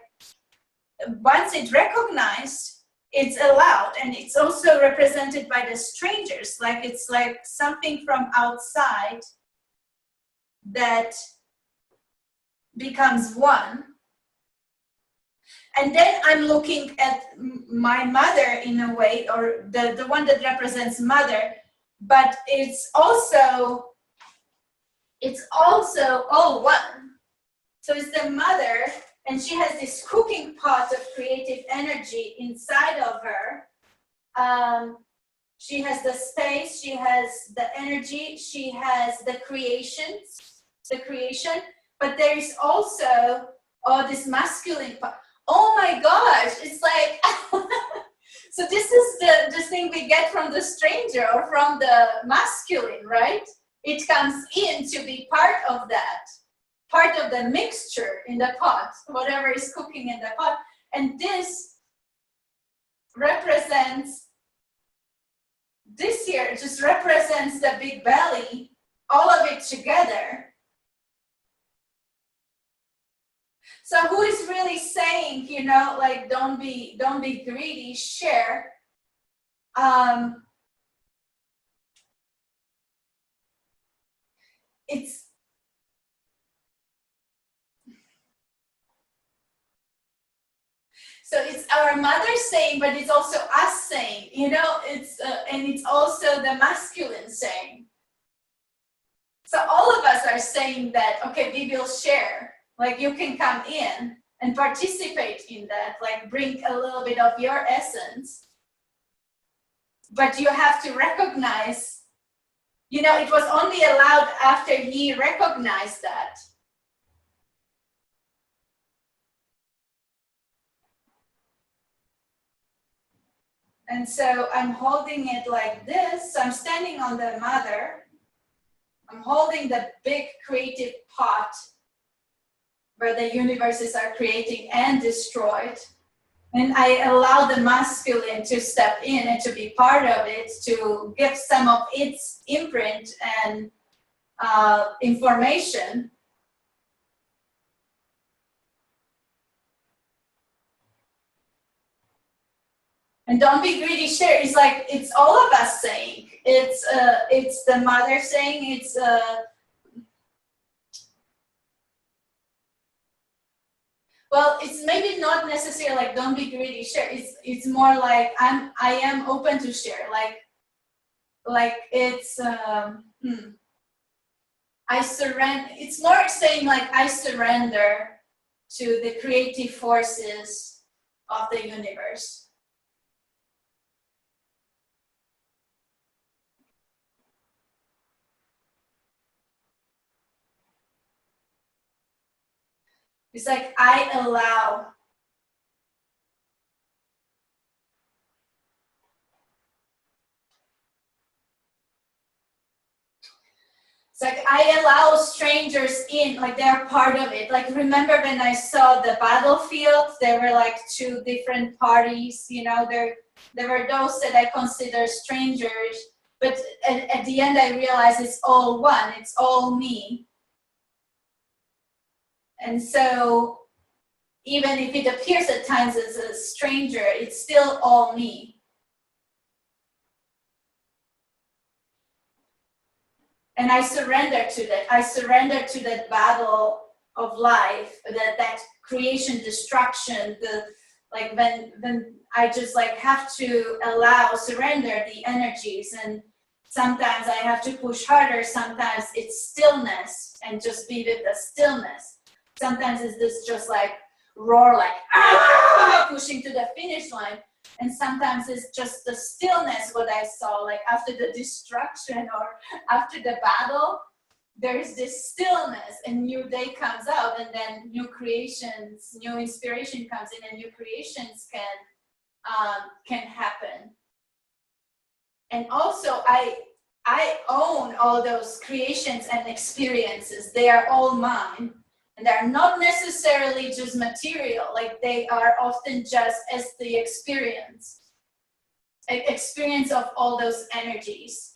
once it's recognized, it's allowed, and it's also represented by the strangers, like it's like something from outside that becomes one. And then I'm looking at my mother in a way, or the one that represents mother, but it's also all one. So it's the mother, and she has this cooking pot of creative energy inside of her. She has the space, she has the energy, she has the creation, but there is also this masculine part. Oh my gosh, it's like, so this is the thing we get from the stranger or from the masculine, right? It comes in to be part of that, part of the mixture in the pot, whatever is cooking in the pot. And this represents, this here just represents the big belly, all of it together. So who is really saying, you know, like don't be greedy, share. So it's our mother saying, but it's also us saying, you know, it's and it's also the masculine saying. So all of us are saying that, okay, we will share. Like you can come in and participate in that, like bring a little bit of your essence. But you have to recognize, you know, it was only allowed after he recognized that. And so I'm holding it like this. So I'm standing on the mother. I'm holding the big creative pot where the universes are creating and destroyed. And I allow the masculine to step in and to be part of it, to give some of its imprint and information. And don't be greedy, share. It's like, it's all of us saying. It's the mother saying, it's well, it's maybe not necessarily like don't be greedy, share. It's more like I am open to share. Like it's I surrender. It's more saying like I surrender to the creative forces of the universe. It's like I allow. It's like I allow strangers in, like they're part of it. Like remember when I saw the battlefield, there were like two different parties, you know, there were those that I consider strangers, but at the end I realized it's all one, it's all me. And so even if it appears at times as a stranger, it's still all me. And I surrender to that. I surrender to that battle of life, that creation, destruction, like when I just like have to surrender the energies. And sometimes I have to push harder. Sometimes it's stillness and just be with the stillness. Sometimes it's this just like roar, like pushing to the finish line. And sometimes it's just the stillness, what I saw, like after the destruction or after the battle, there's this stillness and new day comes out and then new creations, new inspiration comes in and new creations can happen. And also I own all those creations and experiences. They are all mine. And they're not necessarily just material, like they are often just as the experience of all those energies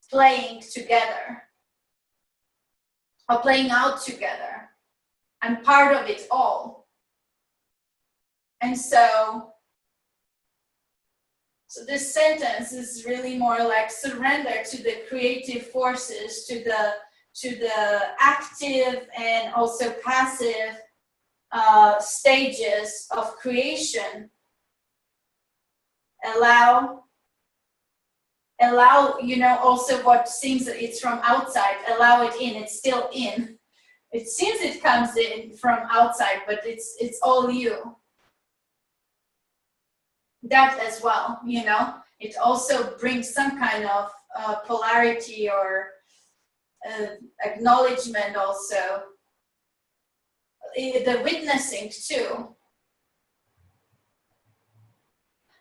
playing together or playing out together. I'm part of it all. And so this sentence is really more like surrender to the creative forces, to the active and also passive stages of creation. Allow, you know, also what seems that it's from outside, allow it in, it's still in. It seems it comes in from outside, but it's all you. That as well, you know, it also brings some kind of polarity or acknowledgement also. The witnessing too.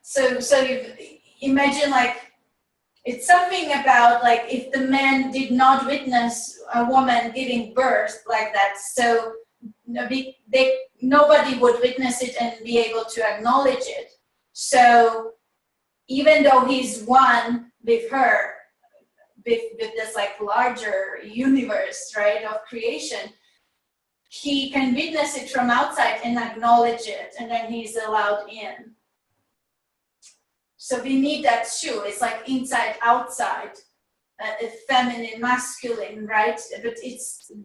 So you imagine like it's something about like if the man did not witness a woman giving birth like that, so nobody would witness it and be able to acknowledge it. So even though he's one with her, with this like larger universe, right, of creation, he can witness it from outside and acknowledge it, and then he's allowed in. So we need that too. It's like inside, outside, feminine, masculine, right? But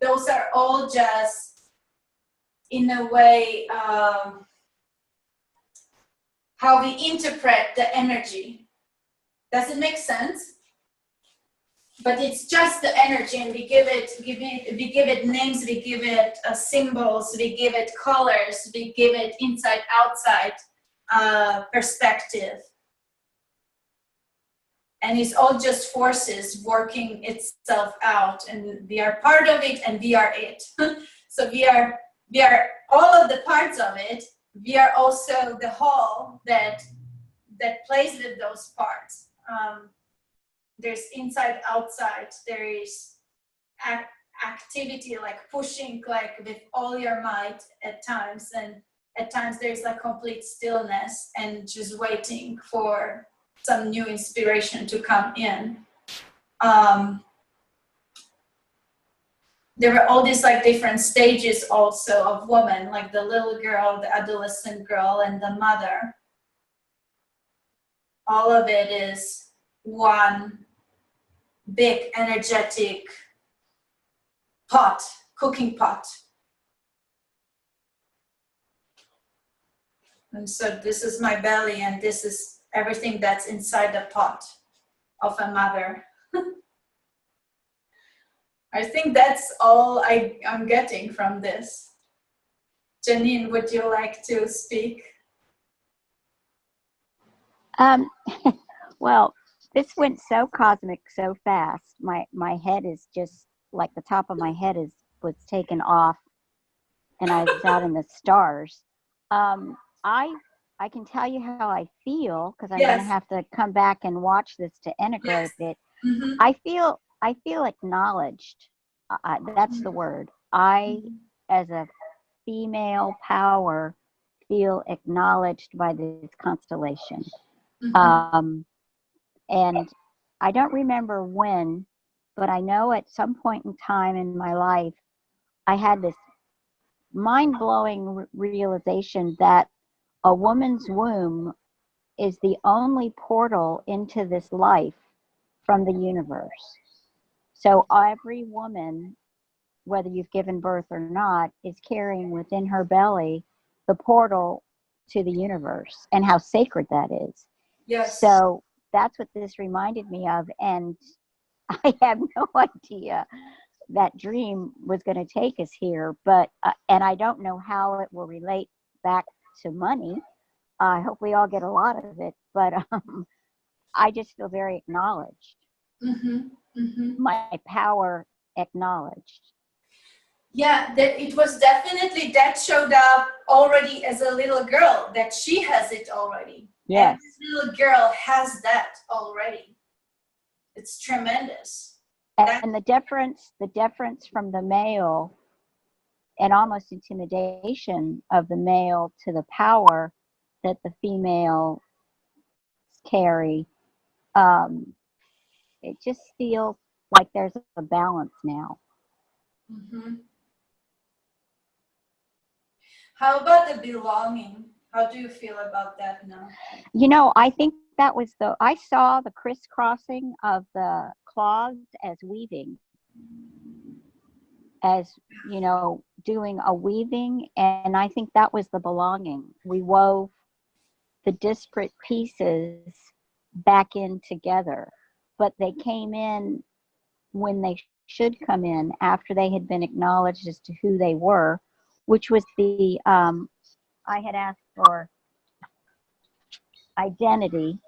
those are all just in a way how we interpret the energy. Does it make sense? but it's just the energy, and we give it names, we give it symbols, we give it colors, we give it inside outside perspective, and it's all just forces working itself out, and we are part of it, and we are it. So we are all of the parts of it. We are also the whole that plays with those parts. There's inside, outside. There is activity, like pushing, like with all your might at times, and at times there's like complete stillness and just waiting for some new inspiration to come in. There were all these like different stages also of woman, like the little girl, the adolescent girl, and the mother. All of it is one big energetic pot, cooking pot. And so this is my belly, and this is everything that's inside the pot of a mother. I think that's all I'm getting from this. Janine, would you like to speak? Well, this went so cosmic so fast. My head is just like the top of my head was taken off, and I was out in the stars. I can tell you how I feel, because I'm going to have to come back and watch this to integrate it. Mm-hmm. I feel acknowledged. That's the word. I, as a female power, feel acknowledged by this constellation. Mm-hmm. And I don't remember when, but I know at some point in time in my life, I had this mind-blowing realization that a woman's womb is the only portal into this life from the universe. So every woman, whether you've given birth or not, is carrying within her belly the portal to the universe, and how sacred that is. Yes. So that's what this reminded me of. And I have no idea that dream was going to take us here, but, and I don't know how it will relate back to money. I hope we all get a lot of it, but I just feel very acknowledged. Mm-hmm. Mm-hmm. My power acknowledged. Yeah, it was definitely that showed up already as a little girl, that she has it already. Yes. And this little girl has that already. It's tremendous. And the difference from the male, and almost intimidation of the male to the power that the female carry, it just feels like there's a balance now. Mm-hmm. How about the belonging? How do you feel about that now? You know, I think that was I saw the crisscrossing of the cloths as weaving, as, you know, doing a weaving, and I think that was the belonging. We wove the disparate pieces back in together, but they came in when they should come in, after they had been acknowledged as to who they were, which was the I had asked for identity.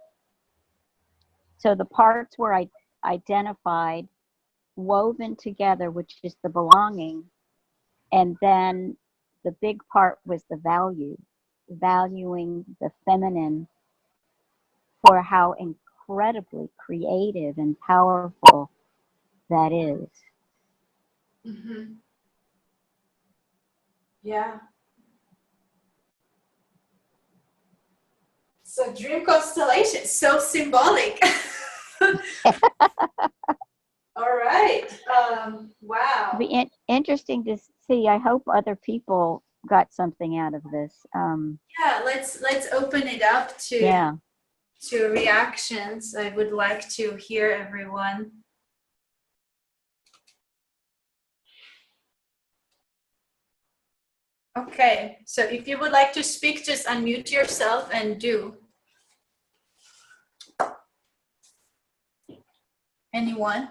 So the parts were identified, woven together, which is the belonging, and then the big part was the valuing the feminine for how incredibly creative and powerful that is. Mm-hmm. Yeah. So dream constellation, so symbolic. All right. Wow. It'll be interesting to see. I hope other people got something out of this. Yeah, let's open it up to reactions. I would like to hear everyone. Okay, so if you would like to speak, just unmute yourself and do. Anyone?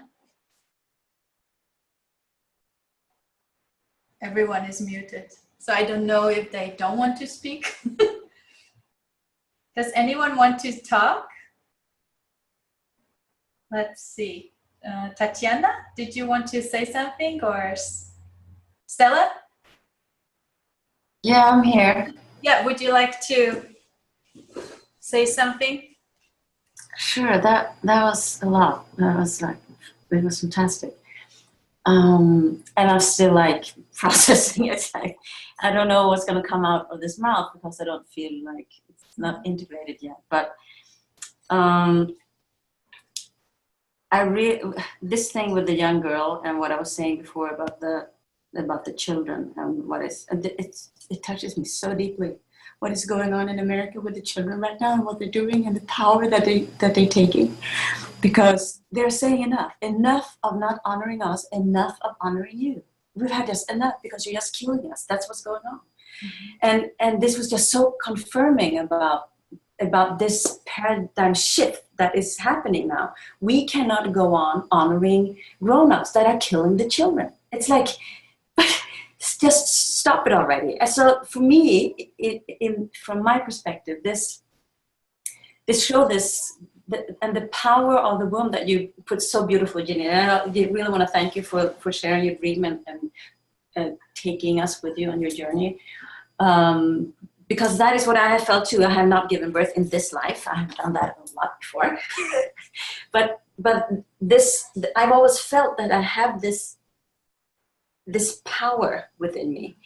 Everyone is muted. So I don't know if they don't want to speak. Does anyone want to talk? Let's see. Tatiana, did you want to say something, or Stella? Yeah, I'm here. Yeah, would you like to say something? Sure, that was a lot. That was like, it was fantastic. And I'm still like processing it. Like, I don't know what's gonna come out of this mouth because I don't feel like it's not integrated yet. But this thing with the young girl and what I was saying before about the children and it touches me so deeply. What is going on in America with the children right now and what they're doing and the power that they're taking, because they're saying enough of not honoring us, enough of honoring you. We've had this enough because you're just killing us. That's what's going on. Mm-hmm. And this was just so confirming about this paradigm shift that is happening now. We cannot go on honoring grown-ups that are killing the children. It's like, just stop it already. And so for me, from my perspective, this show and the power of the womb that you put so beautifully, Jenny. And I really want to thank you for sharing your dream and taking us with you on your journey. Because that is what I have felt too. I have not given birth in this life. I have done that a lot before. but this, I've always felt that I have this power within me.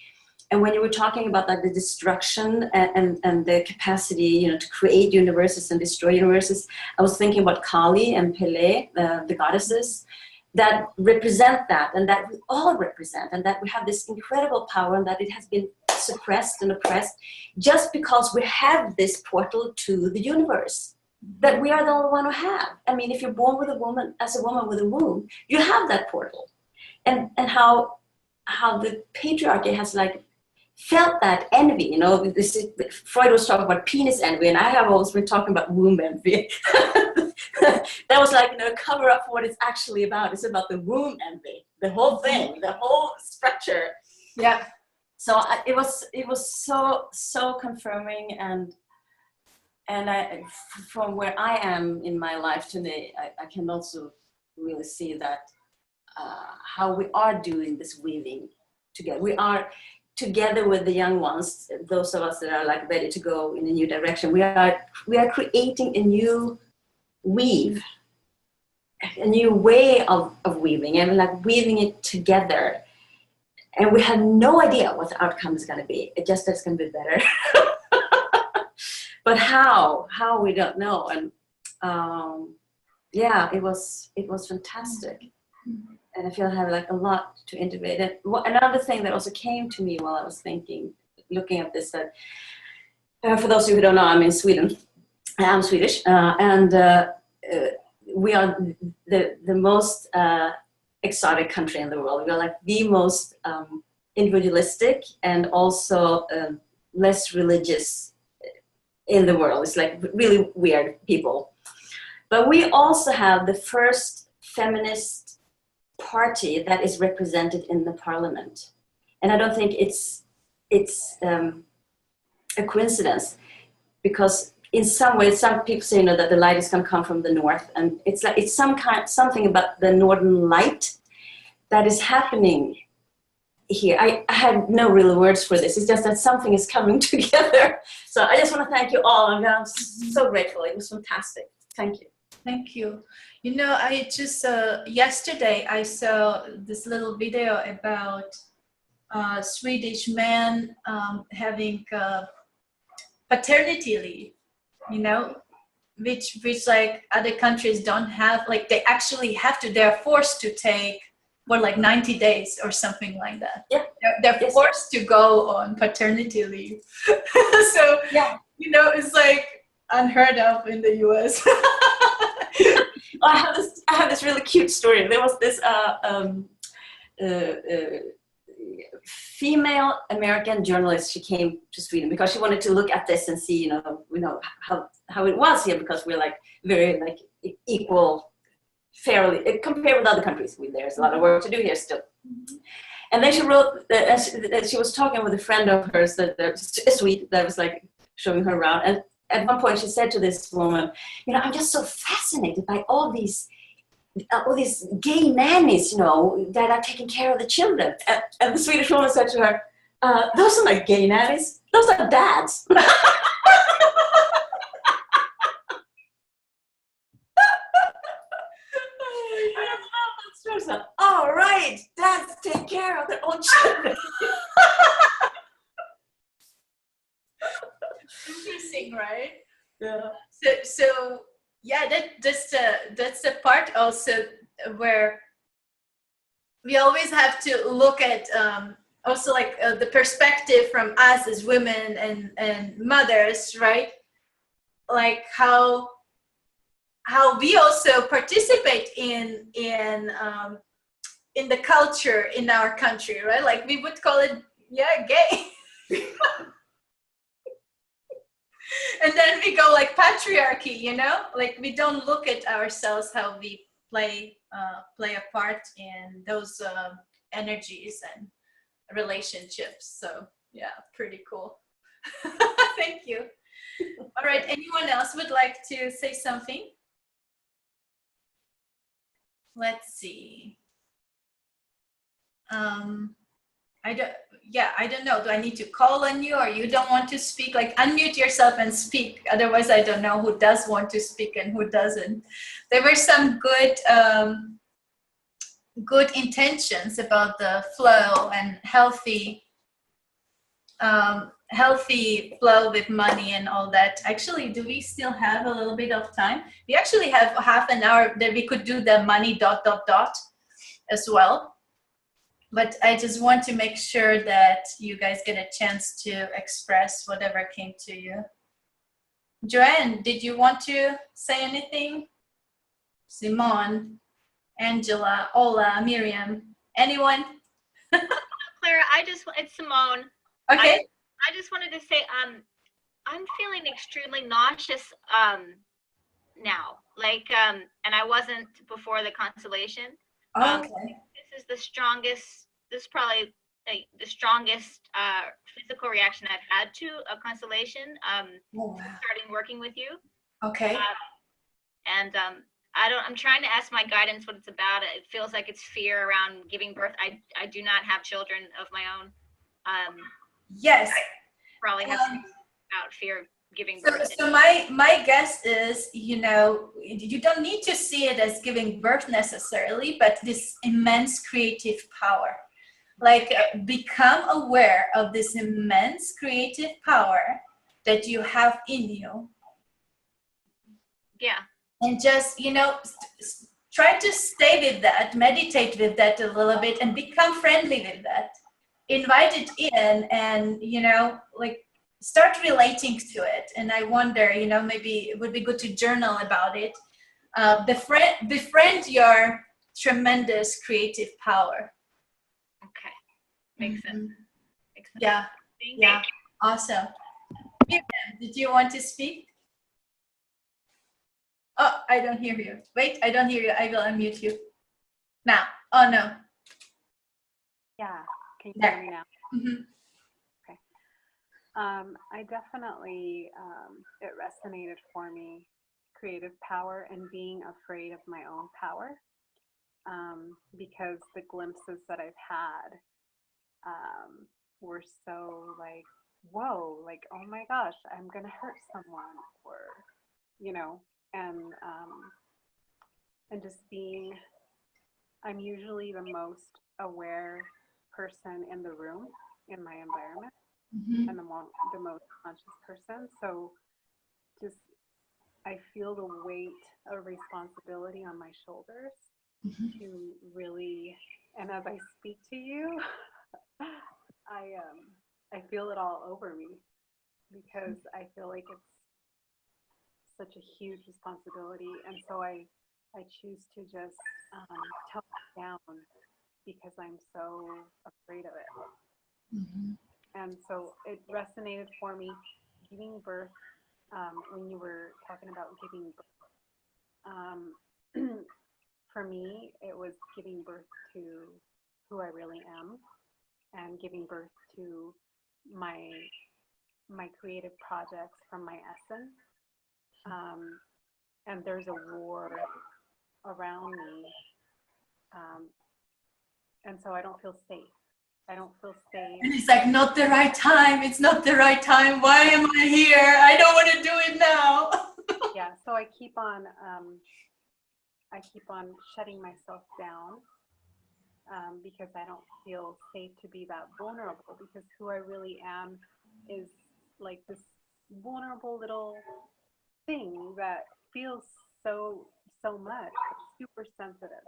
And when you were talking about like the destruction and the capacity, to create universes and destroy universes, I was thinking about Kali and Pele, the goddesses, that represent that, and that we all represent, and that we have this incredible power, and that it has been suppressed and oppressed just because we have this portal to the universe that we are the only one who have. I mean, if you're born with a woman with a womb, you have that portal. And how the patriarchy has like felt that envy, Freud was talking about penis envy, and I have always been talking about womb envy. That was like, cover up for what it's actually about. It's about the womb envy, the whole thing, the whole structure. Yeah. So it was so confirming, and I, from where I am in my life today, I can also really see that how we are doing this weaving together. We are together with the young ones, those of us that are like ready to go in a new direction. We are creating a new weave, a new way of weaving, and like weaving it together. And we have no idea what the outcome is going to be. It just is going to be better. But how we don't know. And it was fantastic. And I feel I have like a lot to integrate. And another thing that also came to me while I was looking at this, that for those of you who don't know, I'm in Sweden. I'm Swedish, and we are the most exotic country in the world. We are like the most individualistic and also less religious in the world. It's like really weird people. But we also have the first feminist party that is represented in the parliament. And I don't think it's a coincidence, because in some ways, some people say, that the light is going to come from the north, and it's like it's something about the northern light that is happening here. I had no real words for this. It's just that something is coming together. So I just want to thank you all, and I'm so grateful. It was fantastic. Thank you. Thank you. I just yesterday I saw this little video about a Swedish man having paternity leave. Which like other countries don't have. Like they actually have to. They're forced to take like 90 days or something like that. Yeah, they're forced to go on paternity leave. So yeah, it's like unheard of in the US. I have this really cute story. There was this female American journalist. She came to Sweden because she wanted to look at this and see, how it was here, because we're like very like equal, fairly compared with other countries. There's a lot of work to do here still. And then she wrote, she was talking with a friend of hers, that sweet, that was like showing her around. And at one point she said to this woman, you know, I'm just so fascinated by all these gay nannies, you know, that are taking care of the children. And the Swedish woman said to her, those are not gay nannies, those are dads. All right, dads take care of their own children. Interesting, right? Yeah. So yeah, that's the part also where we always have to look at also like the perspective from us as women and mothers, right? Like how we also participate in the culture in our country, right? Like we would call it, yeah, gay. And then we go like patriarchy, you know, like we don't look at ourselves how we play a part in those energies and relationships. So yeah, pretty cool. Thank you. All right, anyone else would like to say something? Let's see. I don't know. Do I need to call on you, or you don't want to speak? Like, unmute yourself and speak. Otherwise, I don't know who does want to speak and who doesn't. There were some good intentions about the flow and healthy flow with money and all that. Actually, do we still have a little bit of time? We actually have half an hour that we could do the money ... as well. But I just want to make sure that you guys get a chance to express whatever came to you. Joanne, did you want to say anything? Simone, Angela, Ola, Miriam, anyone? Clara, it's Simone. Okay. I just wanted to say, I'm feeling extremely nauseous now, like, and I wasn't before the constellation. Okay. This is probably the strongest physical reaction I've had to a constellation. Starting working with you. Okay. I'm trying to ask my guidance what it's about. It feels like it's fear around giving birth. I do not have children of my own. Yes. I probably have to about fear of giving birth. So my guess is, you know, you don't need to see it as giving birth necessarily, but this immense creative power. Like, become aware of this immense creative power that you have in you. Yeah. And just, you know, try to stay with that, meditate with that a little bit, and become friendly with that. Invite it in, and, you know, like, start relating to it. And I wonder, you know, maybe it would be good to journal about it. Befriend your tremendous creative power. Okay. Makes sense. Makes sense. Yeah. Thank Yeah. you. Awesome. Miriam, did you want to speak? Oh, I don't hear you. Wait, I don't hear you. I will unmute you. Now. Oh, no. Yeah. Can you There. hear me now? Mm-hmm. Okay. I definitely, it resonated for me, creative power and being afraid of my own power, because the glimpses that I've had were so like, whoa, like, oh my gosh, I'm going to hurt someone, or, you know, and just being, I'm usually the most aware person in the room, in my environment, Mm-hmm. and the most conscious person. So just, I feel the weight of responsibility on my shoulders to really, and as I speak to you, I feel it all over me, because I feel like it's such a huge responsibility, and so I choose to just tone it down, because I'm so afraid of it. Mm-hmm. And so it resonated for me, giving birth, when you were talking about giving birth. For me, it was giving birth to who I really am, and giving birth to my creative projects from my essence. And there's a war around me. And so I don't feel safe. I don't feel safe. And it's like, not the right time. It's not the right time. Why am I here? I don't want to do it now. Yeah, so I keep on shutting myself down because I don't feel safe to be that vulnerable, because who I really am is like this vulnerable little thing that feels so much, super sensitive.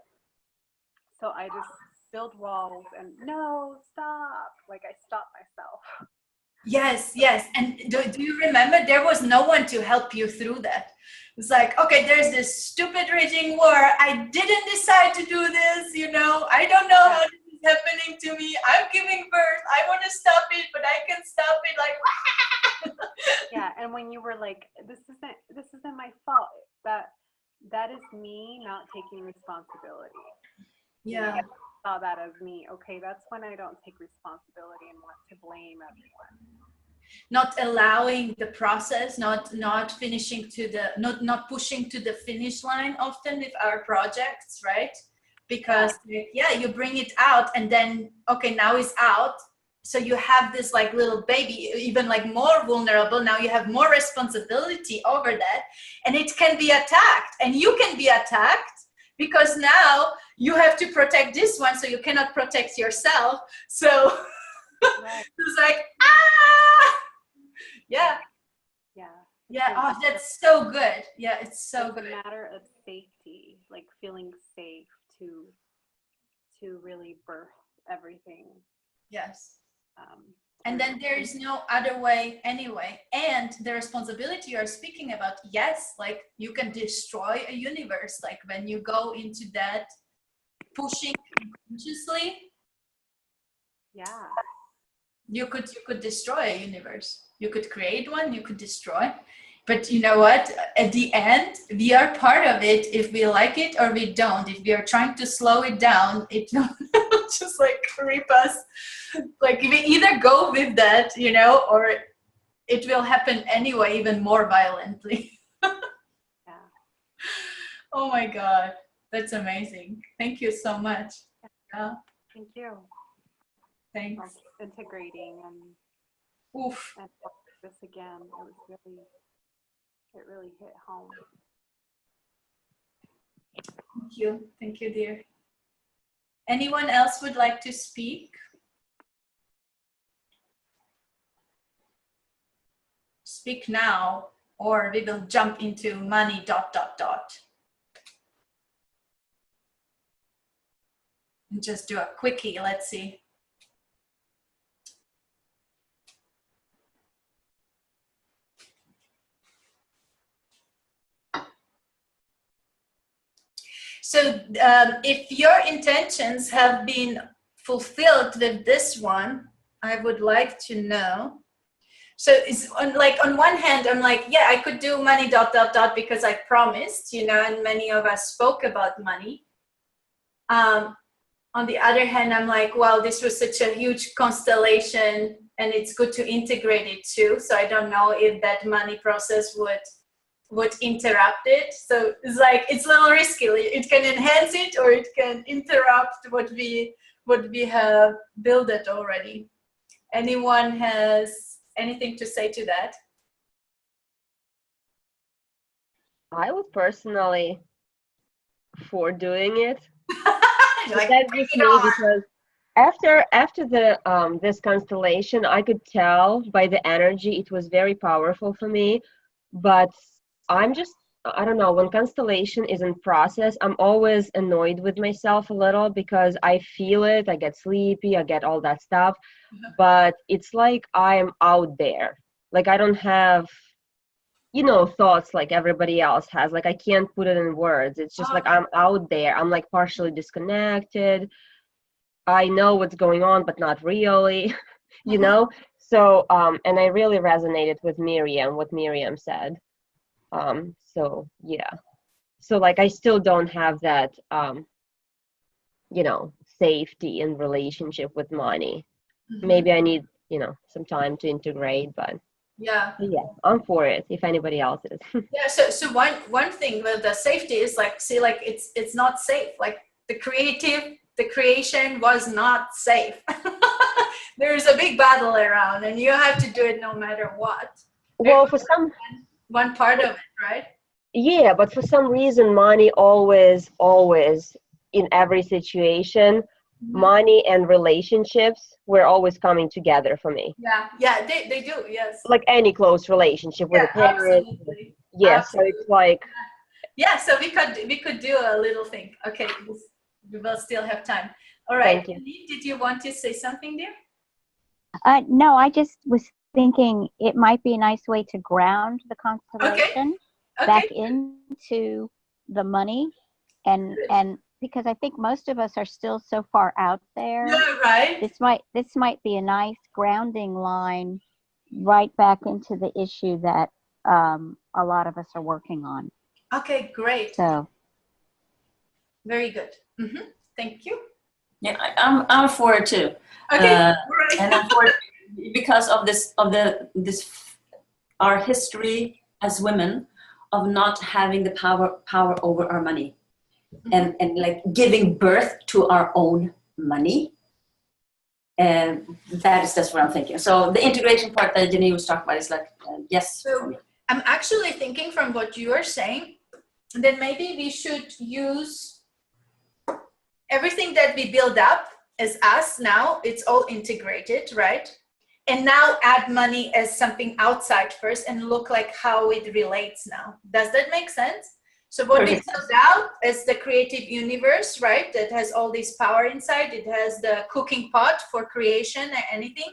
So I just build walls and no, stop. Like I stop myself. Yes. And do you remember there was no one to help you through that? It's like, okay, there's this stupid raging war. I didn't decide to do this, I don't know how this is happening to me. I'm giving birth. I want to stop it, but I can stop it. Like, yeah. And when you were like, this isn't my fault. That is me not taking responsibility. yeah. I saw that as me. Okay, that's when I don't take responsibility and want to blame everyone. Not allowing the process, not finishing not pushing to the finish line often with our projects, right? Because you bring it out and then, okay, now it's out. So you have this like little baby, even like more vulnerable. Now you have more responsibility over that, and it can be attacked, and you can be attacked because now you have to protect this one, so you cannot protect yourself. So it's like, yeah. Oh, that's so good. Yeah, it's so good. It's a matter of safety, like feeling safe to really birth everything. Yes. And then there is no other way anyway. And the responsibility you're speaking about, yes, like you can destroy a universe. Like when you go into that pushing consciously, you could destroy a universe. You could create one, you could destroy. But you know what? At the end, we are part of it if we like it or we don't. If we are trying to slow it down, it will just like creep us. Like we either go with that, or it will happen anyway, even more violently. Oh my God. That's amazing. Thank you so much. Yeah. Thank you. Thanks. Integrating and this again, it really hit home. Thank you, dear. Anyone else would like to speak? Speak now, or we will jump into money ... And just do a quickie. Let's see. So if your intentions have been fulfilled with this one, I would like to know. So it's on one hand, I'm like, yeah, I could do money ... because I promised, and many of us spoke about money. On the other hand, I'm like, wow, this was such a huge constellation and it's good to integrate it too. So I don't know if that money process would interrupt it. So it's like, it's a little risky. It can enhance it or it can interrupt what we have built it already. Anyone has anything to say to that? I would personally for doing it. Like, That's just me, because after the this constellation, I could tell by the energy it was very powerful for me. But I don't know, when constellation is in process, I'm always annoyed with myself a little because I feel it, I get sleepy, I get all that stuff. But it's like I'm out there. Like I don't have, thoughts like everybody else has. Like I can't put it in words. It's just like I'm out there. I'm like partially disconnected. I know what's going on, but not really, So, and I really resonated with what Miriam said. So yeah. So like I still don't have that, safety in relationship with money. maybe I need, you know, some time to integrate, but Yeah. yeah, I'm for it if anybody else is. Yeah. So one thing with the safety is like, see, like it's not safe. Like the creation was not safe. There's a big battle around, and you have to do it no matter what. Well, for some, One part of it, right? yeah, but for some reason, money always, in every situation, money and relationships were always coming together for me. Yeah, they do, yes. Like any close relationship with Yeah, a parent. absolutely. Yes, so it's like, Yeah, so we could do a little thing. Okay, we will still have time. All right. thank you. Janine, did you want to say something there? No, I just was thinking it might be a nice way to ground the constellation back into the money, and because I think most of us are still so far out there. Yeah, right. This might be a nice grounding line right back into the issue that a lot of us are working on. Okay, great. So very good. Thank you. Yeah, I'm for it too. Okay, right. And I'm for it because of this our history as women of not having the power over our money, and like giving birth to our own money. And that's what I'm thinking. So the integration part that Janine was talking about is like, yes. So I'm actually thinking from what you are saying, that maybe we should use everything that we build up as us now, it's all integrated, right? And now add money as something outside first and look like how it relates now. Does that make sense? So what we build out is the creative universe, right? That has all this power inside. It has the cooking pot for creation or anything.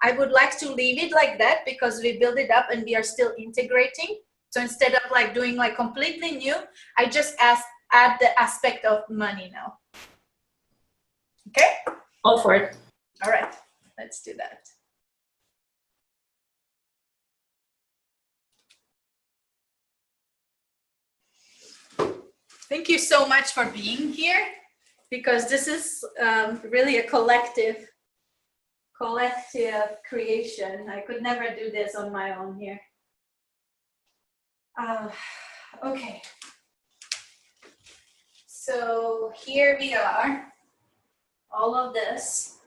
I would like to leave it like that because we build it up and we are still integrating. So instead of like doing like completely new, I just add the aspect of money now. Okay? All for it. All right, let's do that. Thank you so much for being here, because this is really a collective creation. I could never do this on my own here. Okay. So here we are. All of this.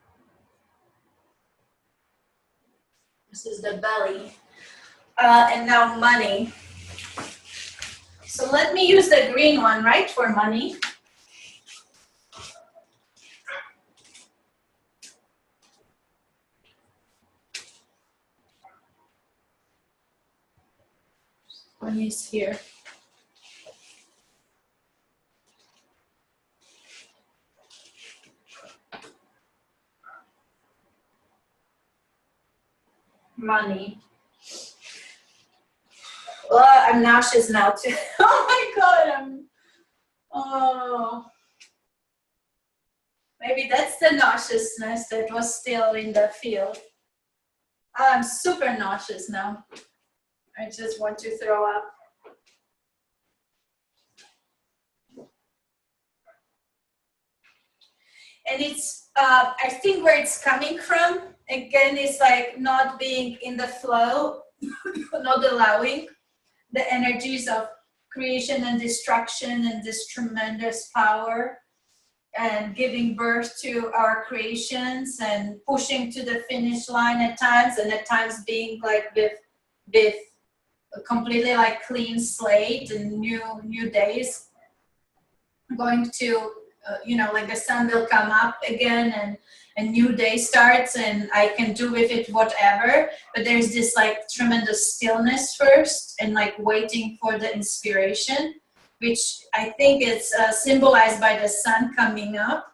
This is the belly. And now money. So let me use the green one, right, for money. Money is here. Money. Well, I'm nauseous now too. Oh my God, oh. Maybe that's the nauseousness that was still in the field. I'm super nauseous now. I just want to throw up. And it's, I think where it's coming from, again, it's like not being in the flow, not allowing the energies of creation and destruction and this tremendous power, and giving birth to our creations and pushing to the finish line at times, and at times being like with a completely like clean slate and new days going to like the sun will come up again and a new day starts and I can do with it whatever, but there's this like tremendous stillness first and like waiting for the inspiration, which I think is symbolized by the sun coming up.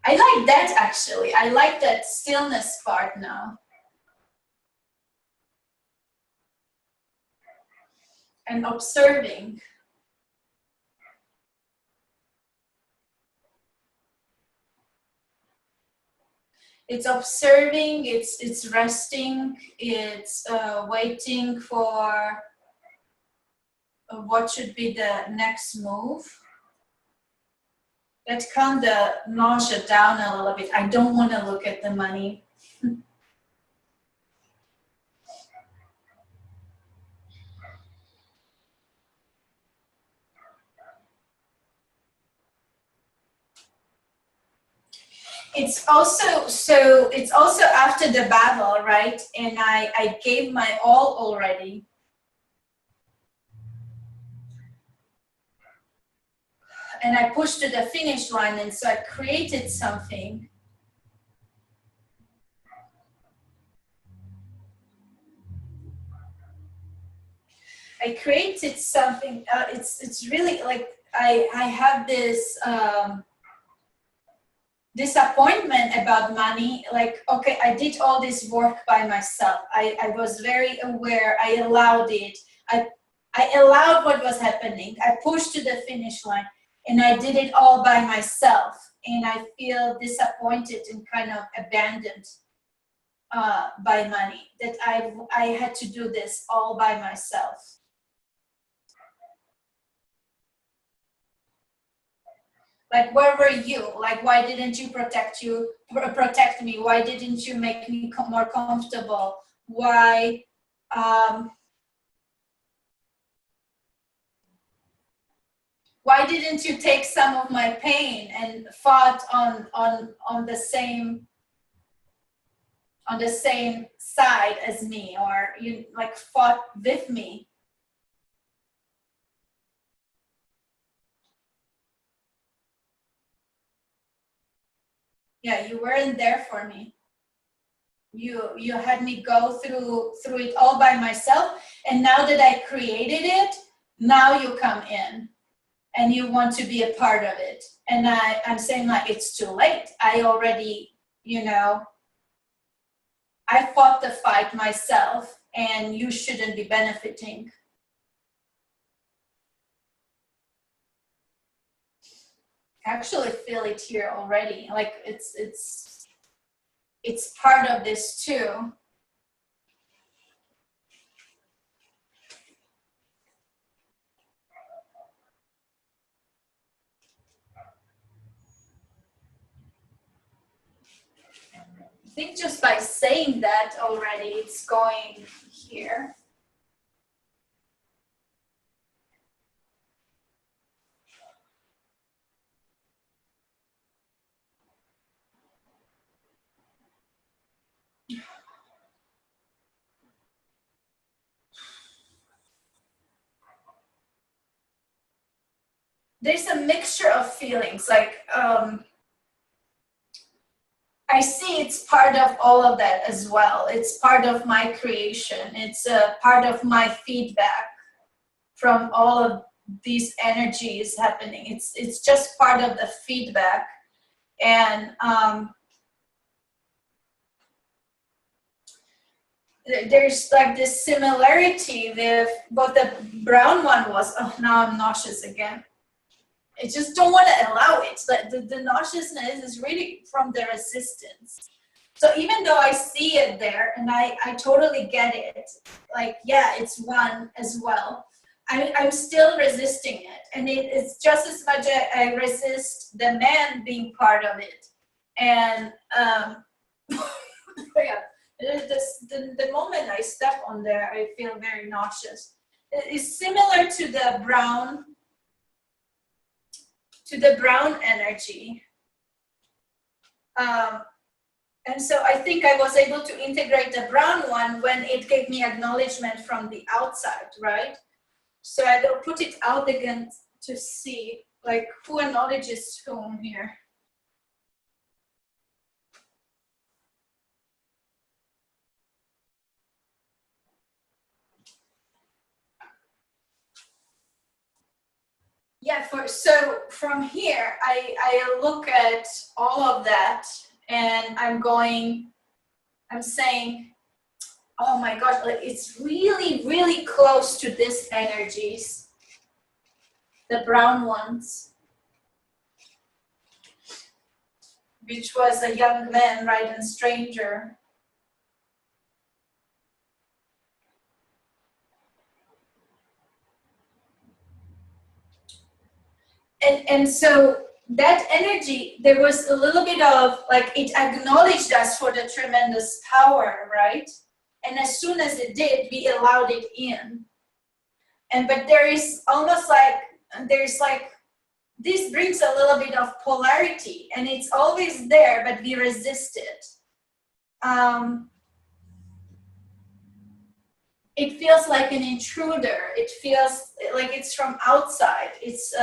I like that actually. I like that stillness part now. And observing. It's observing, it's resting, it's waiting for what should be the next move. let's calm the nausea down a little bit. I don't want to look at the money. It's also after the battle, right? And I gave my all already. And I pushed to the finish line, and so I created something. I created something. It's really like I have this disappointment about money. Like, okay, I did all this work by myself. I was very aware. I allowed it. I allowed what was happening. I pushed to the finish line, and I did it all by myself. And I feel disappointed and kind of abandoned by money, that I had to do this all by myself. Like, where were you? Like, why didn't you protect me? Why didn't you make me more comfortable? Why didn't you take some of my pain and fought on the same side as me, or you like fought with me? Yeah, you weren't there for me. You had me go through it all by myself, and now that I created it, now you come in and you want to be a part of it. And I'm saying, like, it's too late. I already, I fought the fight myself, and you shouldn't be benefiting. I actually feel it here already. Like, it's part of this too. I think just by saying that already, it's going here. There's a mixture of feelings, like I see it's part of all of that as well. It's part of my creation. It's a part of my feedback from all of these energies happening. It's just part of the feedback. And there's like this similarity with what the brown one was. Oh, now I'm nauseous again. I just don't want to allow it. The nauseousness is really from the resistance. So even though I see it there, and I totally get it, like, yeah, it's one as well, I'm still resisting it. And it's just as much I resist the man being part of it. And yeah, the moment I step on there, I feel very nauseous. It's similar to the brown energy. And so I think I was able to integrate the brown one when it gave me acknowledgement from the outside, right? So I will put it out again to see, like, who acknowledges whom here. Yeah, so from here, I look at all of that, and I'm saying, oh my gosh, like, it's really, really close to these energies, the brown ones, which was a young man, right, and stranger. And so that energy, there was a little bit of like, it acknowledged us for the tremendous power, right? And as soon as it did, we allowed it in. And but there is almost like, there's like, this brings a little bit of polarity, and it's always there, but we resist it. It feels like an intruder. It feels like it's from outside. It's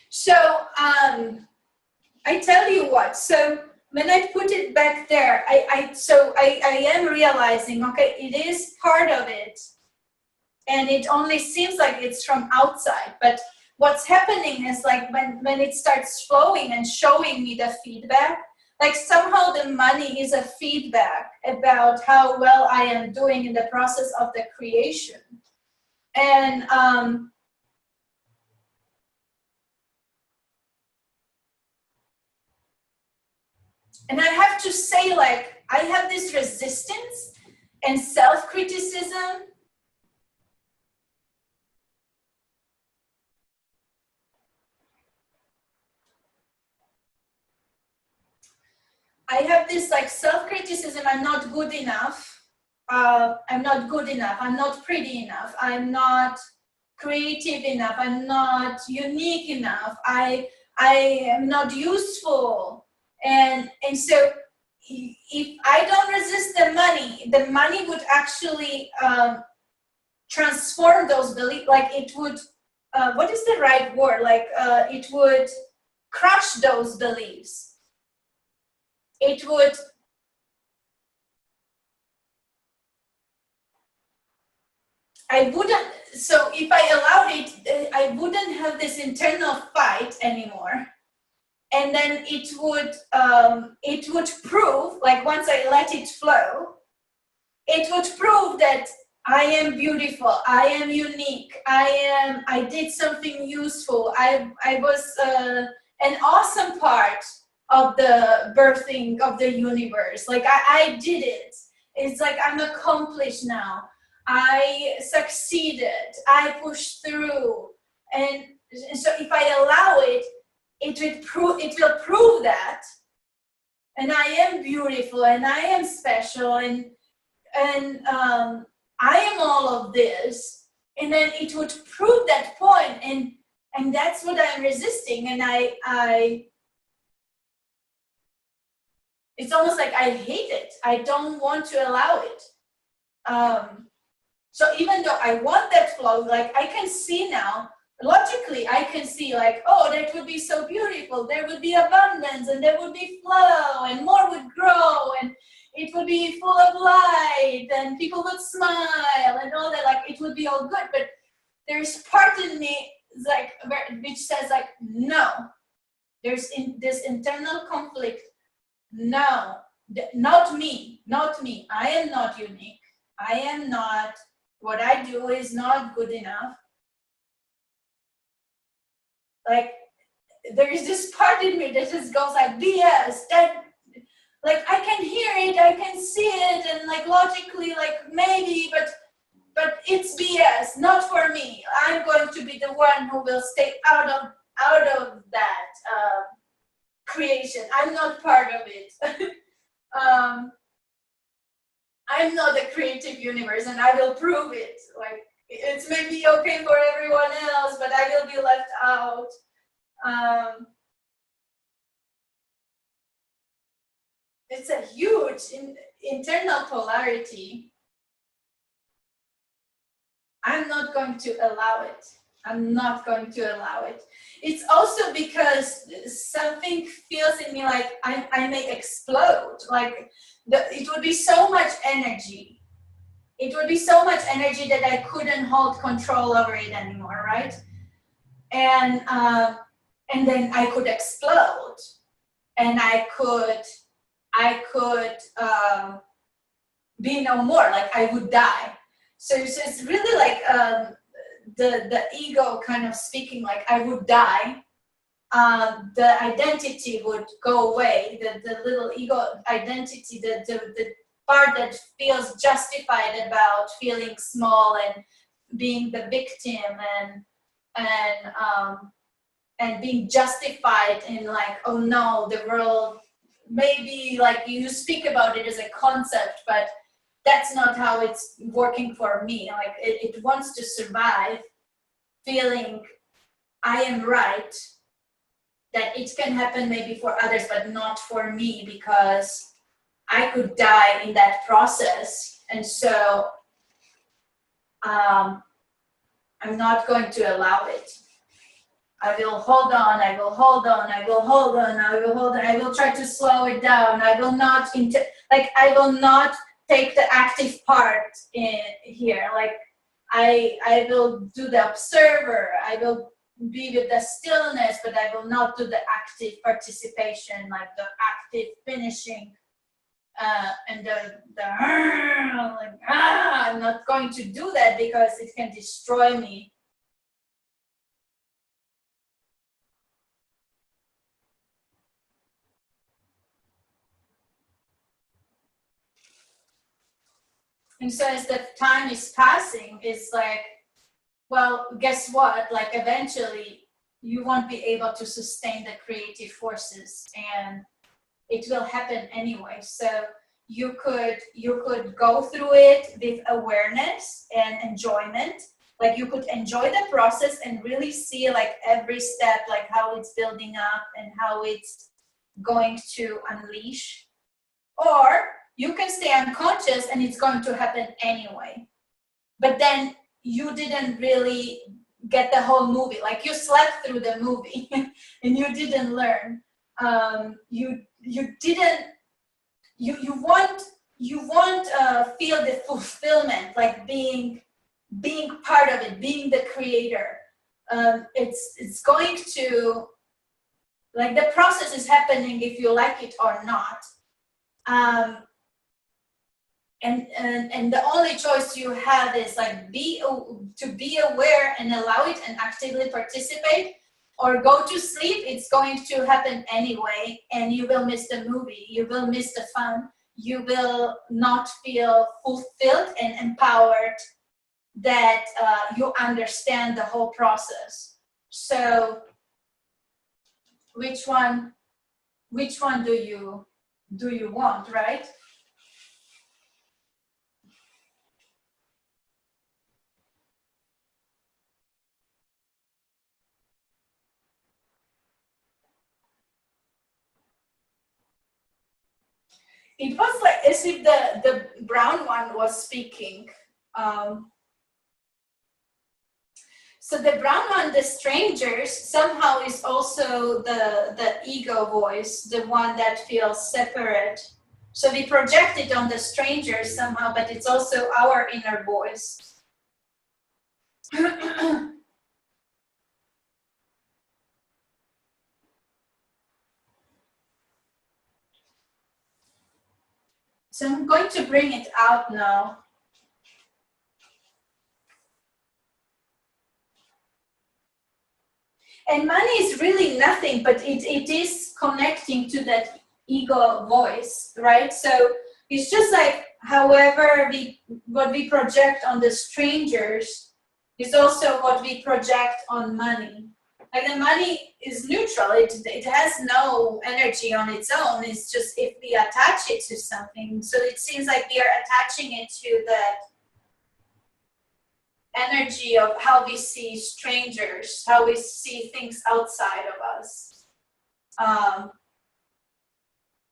so I tell you what, so when I put it back there, I am realizing, okay, it is part of it, and it only seems like it's from outside, but what's happening is like when it starts flowing and showing me the feedback, like somehow the money is a feedback about how well I am doing in the process of the creation. And and I have to say, like, I have this resistance and self-criticism. I have this like self-criticism. I'm not good enough. I'm not good enough. I'm not pretty enough. I'm not creative enough. I'm not unique enough. I am not useful. And so if I don't resist the money would actually transform those beliefs. Like it would, what is the right word? Like it would crush those beliefs. It would, I wouldn't, so if I allowed it, I wouldn't have this internal fight anymore. And then it would prove, like once I let it flow, it would prove that I am beautiful, I am unique, I did something useful, I was an awesome part of the birthing of the universe. Like I did it. It's like I'm accomplished now. I succeeded. I pushed through. And so if I allow it, it will prove that. And I am beautiful, and I am special, and I am all of this. And then it would prove that point, and that's what I'm resisting. And I it's almost like I hate it. I don't want to allow it. So even though I want that flow, like I can see now, logically, I can see like, oh, that would be so beautiful. There would be abundance, and there would be flow, and more would grow, and it would be full of light, and people would smile, and all that. Like it would be all good. But there's part in me like which says like, no. There's this internal conflict. No, not me, not me. I am not unique. I am not, what I do is not good enough. Like, there is this part in me that just goes like, BS, that, like, I can hear it, I can see it, and like, logically, like, maybe, but it's BS, not for me. I'm going to be the one who will stay out of that creation. I'm not part of it. I'm not the creative universe, and I will prove it. Like it's maybe okay for everyone else, but I will be left out. It's a huge internal polarity. I'm not going to allow it. I'm not going to allow it. It's also because something feels in me like I may explode. Like it would be so much energy. It would be so much energy that I couldn't hold control over it anymore, right? And then I could explode, and I could be no more. Like I would die. So it's really like the ego kind of speaking, like I would die. the identity would go away, the little ego identity, the part that feels justified about feeling small and being the victim and being justified in like, oh no, the world, maybe like you speak about it as a concept, but that's not how it's working for me. Like it wants to survive feeling I am right, that it can happen maybe for others, but not for me, because I could die in that process. And so I'm not going to allow it. I will hold on, I will hold on, I will hold on, I will hold on, I will try to slow it down. I will not, I will not take the active part in here. Like I will do the observer, I will be with the stillness, but I will not do the active participation, like the active finishing and I'm not going to do that because it can destroy me. And so as the time is passing, it's like, well, guess what? Like eventually you won't be able to sustain the creative forces and it will happen anyway. So you could go through it with awareness and enjoyment. Like you could enjoy the process and really see like every step, like how it's building up and how it's going to unleash. Or you can stay unconscious and it's going to happen anyway. But then you didn't really get the whole movie. Like you slept through the movie and you didn't learn. You won't feel the fulfillment, like being part of it, being the creator. It's going to, like the process is happening if you like it or not. And the only choice you have is like to be aware and allow it and actively participate, or go to sleep. It's going to happen anyway, and you will miss the movie, you will miss the fun, you will not feel fulfilled and empowered that you understand the whole process. So which one do you want, right? It was like as if the brown one was speaking. So the brown one, the strangers, somehow is also the ego voice, the one that feels separate. So we project it on the strangers somehow, but it's also our inner voice. So I'm going to bring it out now. And money is really nothing, but it is connecting to that ego voice, right? So it's just like however what we project on the strangers is also what we project on money. Like the money is neutral, it has no energy on its own. It's just if we attach it to something. So it seems like we are attaching it to that energy of how we see strangers, how we see things outside of us.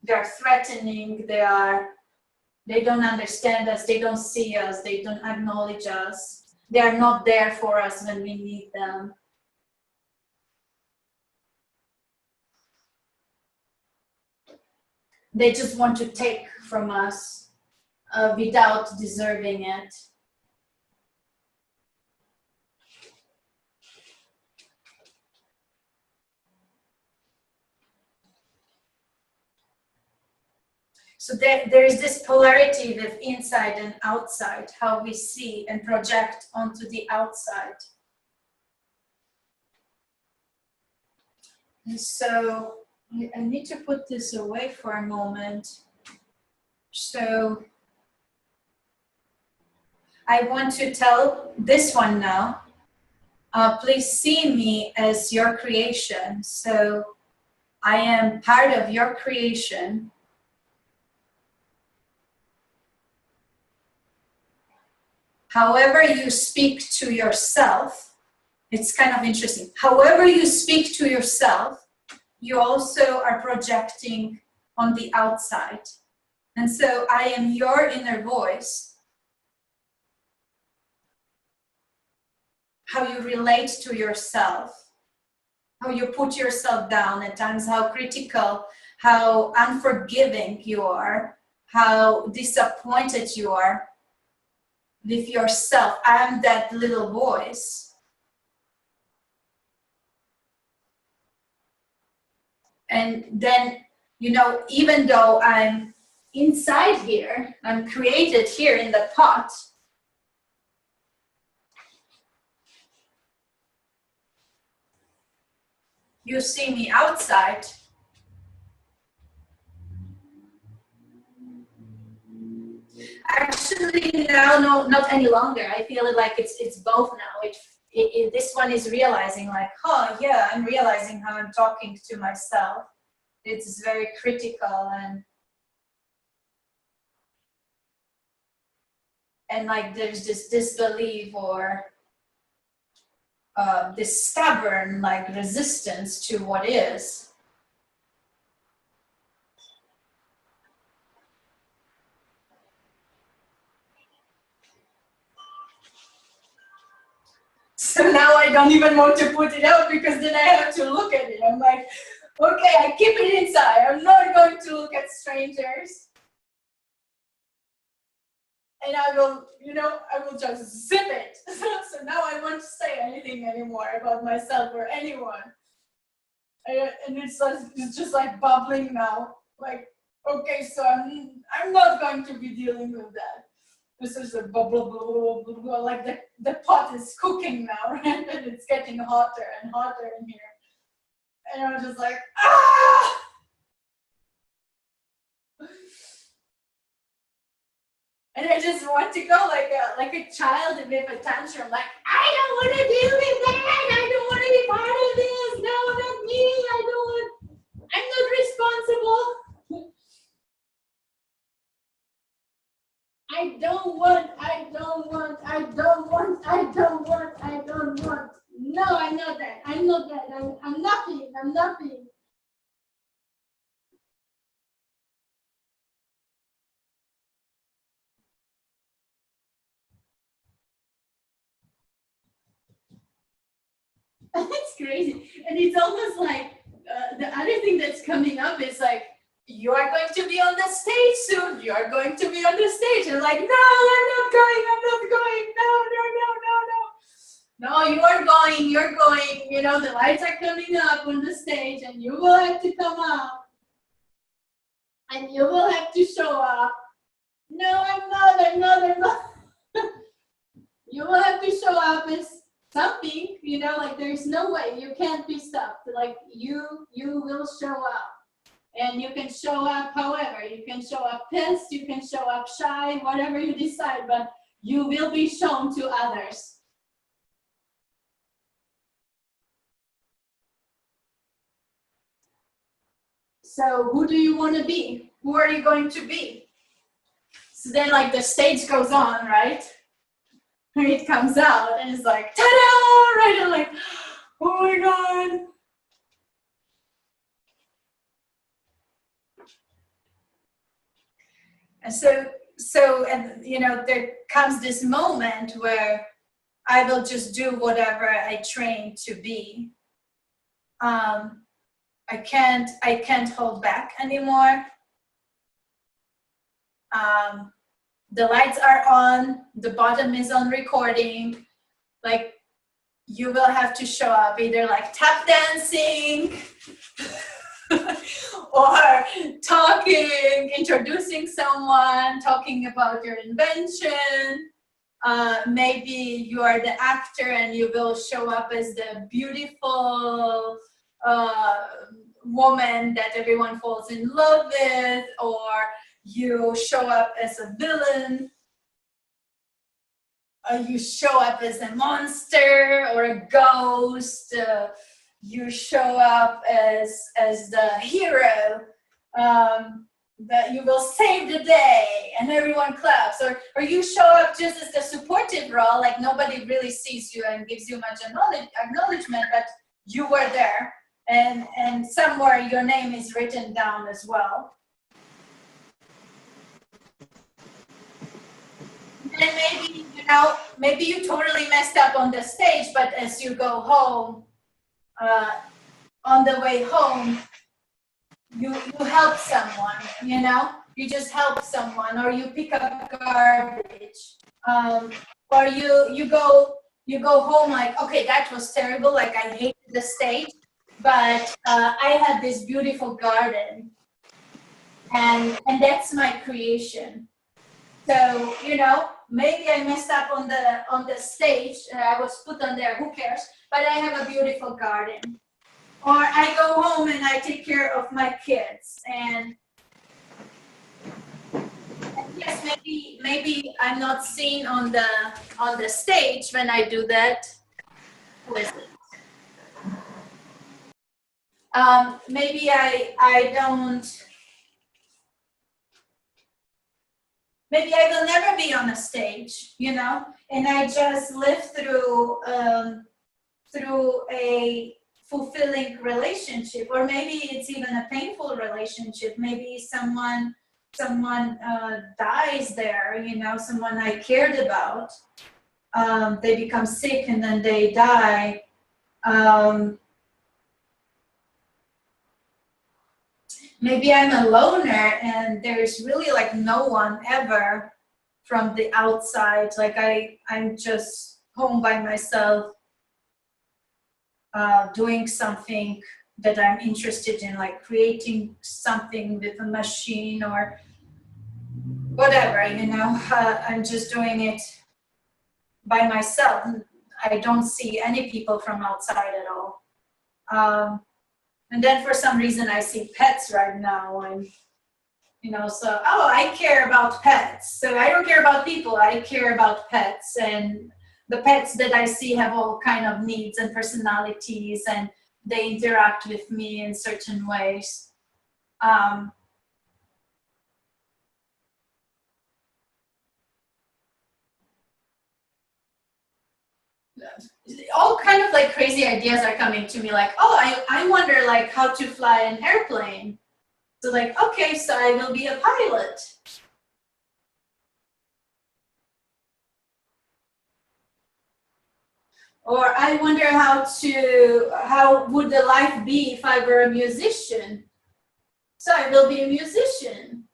They are threatening, they don't understand us, they don't see us, they don't acknowledge us. They are not there for us when we need them. They just want to take from us without deserving it. So there is this polarity with inside and outside, how we see and project onto the outside. And so I need to put this away for a moment. So I want to tell this one now. Please see me as your creation. So I am part of your creation. However you speak to yourself, it's kind of interesting. However you speak to yourself, you also are projecting on the outside. And so I am your inner voice. How you relate to yourself, how you put yourself down at times, how critical, how unforgiving you are, how disappointed you are with yourself. I am that little voice. And then, you know, even though I'm inside here, I'm created here in the pot, you see me outside. Actually, now, no, not any longer. I feel it like it's both now. This one is realizing like, oh yeah, I'm realizing how I'm talking to myself. It's very critical and like there's this disbelief or this stubborn like resistance to what is. So now I don't even want to put it out because then I have to look at it. I'm like, okay, I keep it inside. I'm not going to look at strangers. And I will, you know, I will just zip it. So now I won't say anything anymore about myself or anyone. And it's just like bubbling now. Like, okay, so I'm not going to be dealing with that. This is a bubble, blah, blah, blah, like the pot is cooking now, right? And it's getting hotter and hotter in here. And I'm just like, ah! And I just want to go like a child with a tantrum, like, I don't want to deal with that. I don't want to be part of this. No, not me. I'm not responsible. I don't want. No, I'm not that. I'm nothing. It's crazy. And it's almost like the other thing that's coming up is like, you are going to be on the stage soon. You are going to be on the stage. And like, no, I'm not going. No, you are going. You're going. You know, the lights are coming up on the stage and you will have to come up. And you will have to show up. No, I'm not. You will have to show up as something, you know, like there's no way you can't be stopped. Like you will show up. And you can show up however. You can show up pissed, you can show up shy, whatever you decide, but you will be shown to others. So who do you want to be? Who are you going to be? So then like the stage goes on, right? And it comes out and it's like, ta-da! Right? And like, oh my God. And so, and you know, there comes this moment where I will just do whatever I trained to be. I can't hold back anymore. The lights are on, the bottom is on recording. Like, you will have to show up either like tap dancing or talking, introducing someone, talking about your invention. Maybe you are the actor and you will show up as the beautiful woman that everyone falls in love with, or you show up as a villain, or you show up as a monster or a ghost, you show up as the hero, that you will save the day and everyone claps, or you show up just as the supportive role, like nobody really sees you and gives you much acknowledgement, but you were there, and somewhere your name is written down as well. And maybe, you know, maybe you totally messed up on the stage, but as you go home, on the way home, you help someone, you know, you just help someone, or you pick up garbage, or you go home like, okay, that was terrible, like I hated the stage, but I had this beautiful garden, and that's my creation. So, you know, maybe I messed up on the stage, I was put on there, who cares, but I have a beautiful garden. Or I go home and I take care of my kids, and yes, maybe I'm not seen on the stage when I do that. Who is it? Maybe I don't. Maybe I will never be on a stage, you know, and I just live through a fulfilling relationship, or maybe it's even a painful relationship. Maybe someone dies there, you know, someone I cared about. They become sick and then they die. Maybe I'm a loner and there's really like no one ever from the outside. Like I'm just home by myself, doing something that I'm interested in, like creating something with a machine or whatever, you know. I'm just doing it by myself. I don't see any people from outside at all. And then for some reason I see pets right now, and you know, so I care about pets. So I don't care about people, I care about pets, and the pets that I see have all kind of needs and personalities, and they interact with me in certain ways. All kind of like crazy ideas are coming to me, like, I wonder like how to fly an airplane. So like, okay, so I will be a pilot. Or I wonder how would the life be if I were a musician? So I will be a musician.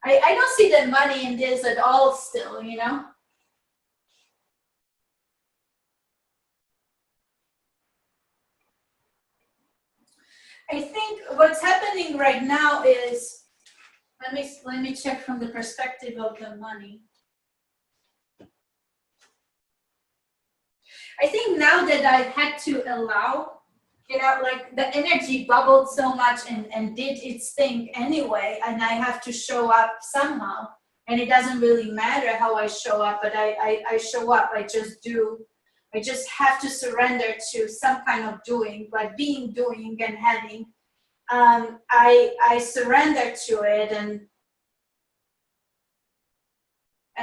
I don't see the money in this at all still, you know? I think what's happening right now is, let me check from the perspective of the money. I think now that I've had to allow, you know, like the energy bubbled so much and did its thing anyway, and I have to show up somehow. And it doesn't really matter how I show up, but I show up, I just do. I just have to surrender to some kind of doing, like being, doing, and having. I surrender to it, and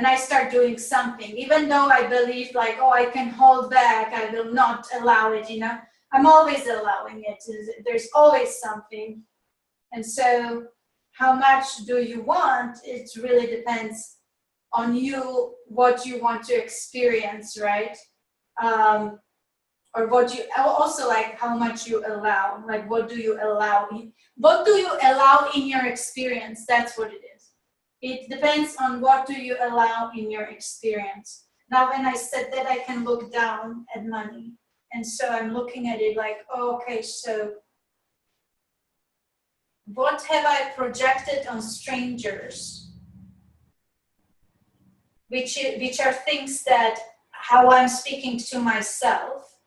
I start doing something, even though I believe like, oh, I can hold back, I will not allow it, you know. I'm always allowing it. There's always something. And so how much do you want? It really depends on you, what you want to experience, right? Or what you also, like how much you allow, like what do you allow in your experience? That's what it is. It depends on what do you allow in your experience. Now when I said that, I can look down at money, and so I'm looking at it like, oh, okay, so what have I projected on strangers, which are things that how I'm speaking to myself.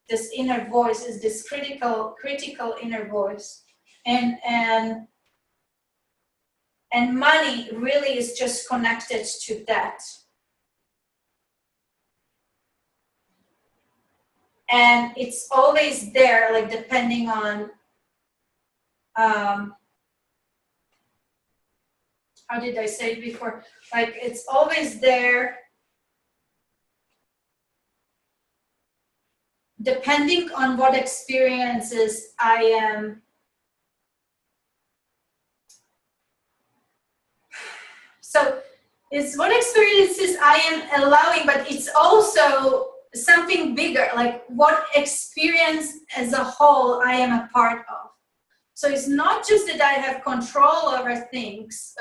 this inner voice is this critical inner voice, and money really is just connected to that. And it's always there, like depending on how did I say it before? Like it's always there depending on what experiences I am so it's what experiences I am allowing, but it's also something bigger, like what experience as a whole I am a part of. So it's not just that I have control over things.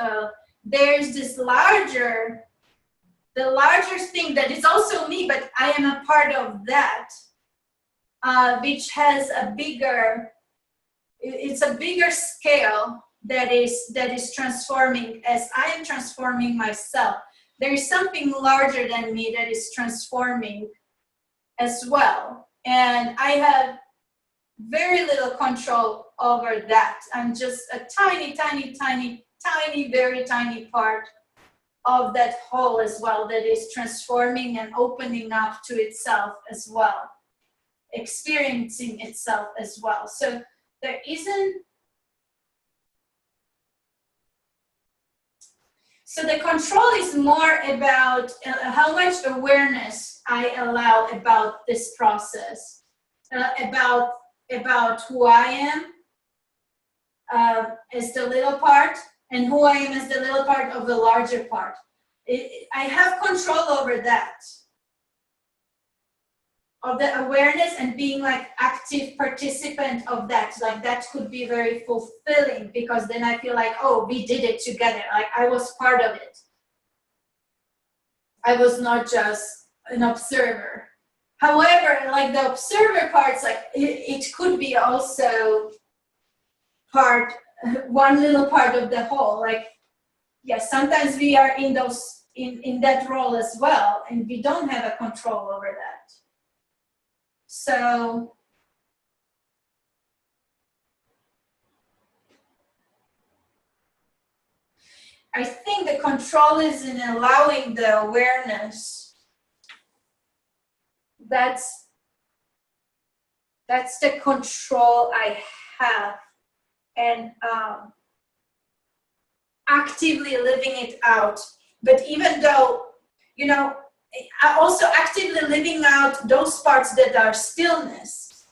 There's this larger thing that is also me, but I am a part of that, which has a bigger scale that is transforming as I am transforming myself. There is something larger than me that is transforming as well. And I have very little control over that. I'm just a tiny, very tiny part of that whole as well that is transforming and opening up to itself as well, experiencing itself as well. So there isn't. So the control is more about how much awareness I allow about this process, about who I am as the little part, and who I am as the little part of the larger part. I have control over that, of the awareness and being like active participant of that. Like that could be very fulfilling because then I feel like, oh, we did it together. Like I was part of it. I was not just an observer. However, like the observer parts, like it could be also one little part of the whole. Like, yes, sometimes we are in that role as well, and we don't have a control over that. So I think the control is in allowing the awareness. That's the control I have, and actively living it out. But even though, you know, also actively living out those parts that are stillness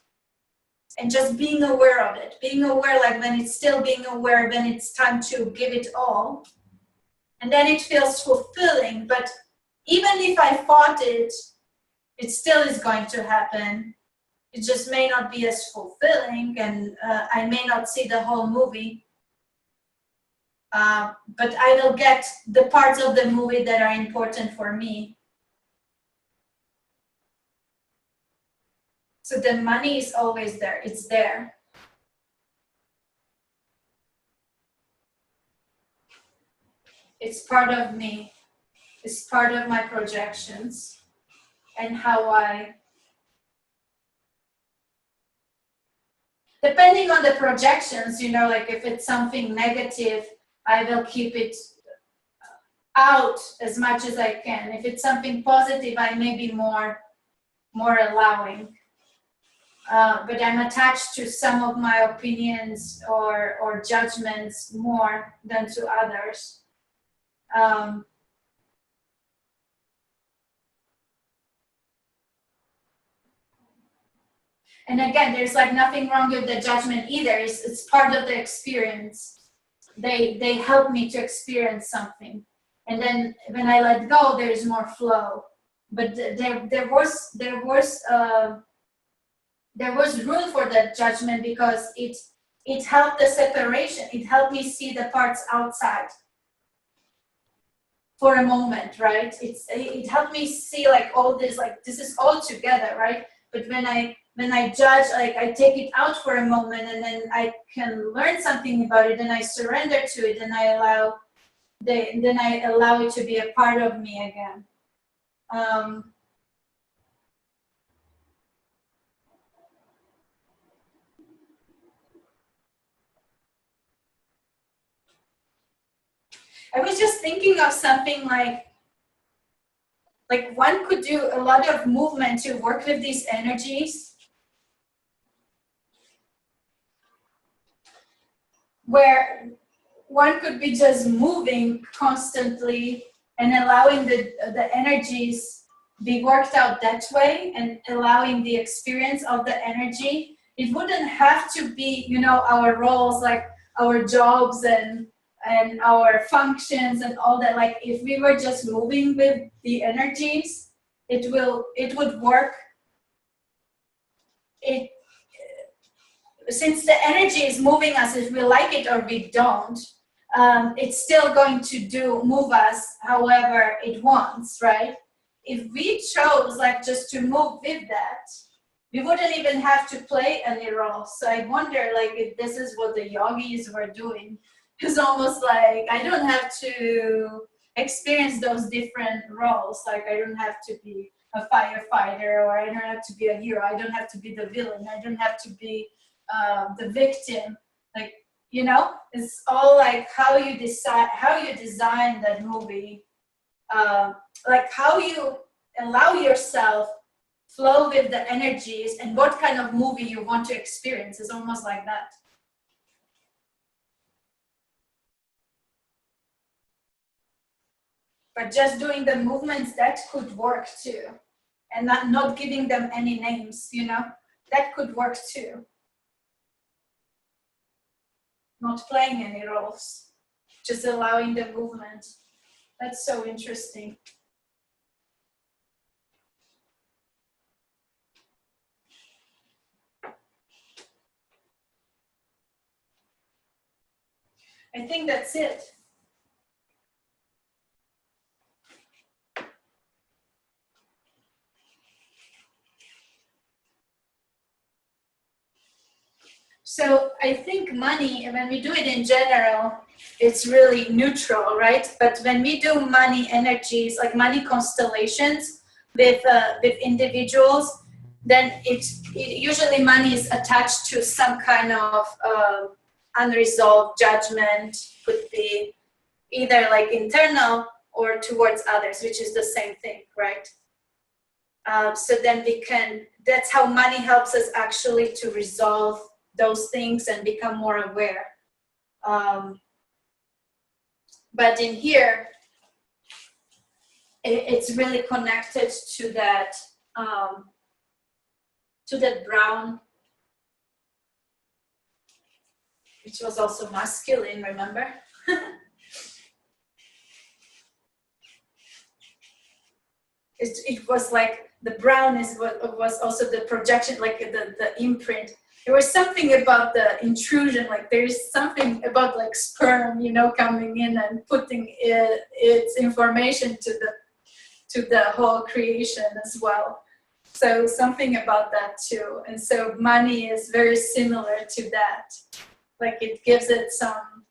and just being aware of it, being aware, like when it's still, being aware when it's time to give it all. And then it feels fulfilling. But even if I fought it, it still is going to happen. It just may not be as fulfilling, and I may not see the whole movie. But I will get the parts of the movie that are important for me. So the money is always there. It's there. It's part of me. It's part of my projections and how I, depending on the projections, you know, like if it's something negative, I will keep it out as much as I can. If it's something positive, I may be more allowing. But I'm attached to some of my opinions or judgments more than to others. And again, there's like nothing wrong with the judgment either. It's part of the experience. They help me to experience something. And then when I let go, there is more flow. But there was room for that judgment because it helped the separation. It helped me see the parts outside for a moment, right? It helped me see like all this, like this is all together, right? But when I judge, like I take it out for a moment, and then I can learn something about it, and I surrender to it, and I allow it to be a part of me again. I was just thinking of something like one could do a lot of movement to work with these energies, where one could be just moving constantly and allowing the energies be worked out that way, and allowing the experience of the energy. It wouldn't have to be, you know, our roles, like our jobs and our functions and all that. Like if we were just moving with the energies, it would work. Since the energy is moving us, if we like it or we don't, it's still going to move us however it wants, right? If we chose like just to move with that, we wouldn't even have to play any role. So I wonder, like, if this is what the yogis were doing. It's almost like I don't have to experience those different roles. Like I don't have to be a firefighter, or I don't have to be a hero. I don't have to be the villain. I don't have to be the victim. Like, you know, it's all like how you decide, how you design that movie, like how you allow yourself flow with the energies, and what kind of movie you want to experience. Is almost like that. But just doing the movements, that could work too. And not giving them any names, you know, that could work too. Not playing any roles, just allowing the movement. That's so interesting. I think that's it. So I think money, when we do it in general, it's really neutral, right? But when we do money energies, like money constellations with individuals, then it usually money is attached to some kind of unresolved judgment. Could be either like internal or towards others, which is the same thing, right? So then we can, that's how money helps us actually to resolve those things and become more aware. But in here, it's really connected to that brown, which was also masculine, remember? It was like the brown is what was also the projection, like the imprint. There was something about the intrusion, like there's something about like sperm, you know, coming in and putting its information to the whole creation as well. So something about that too. And so money is very similar to that. Like it gives it some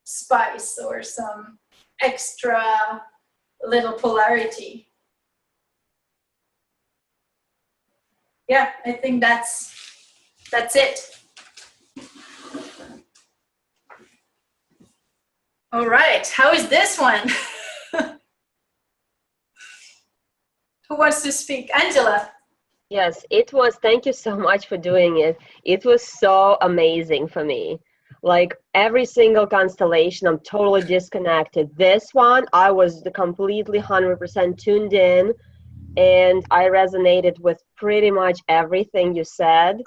spice or some extra little polarity. Yeah, I think that's it. All right, how is this one? Who wants to speak? Angela. Yes, it was. Thank you so much for doing it. It was so amazing for me. Like every single constellation, I'm totally disconnected. This one, I was completely 100% tuned in, and I resonated with pretty much everything you said.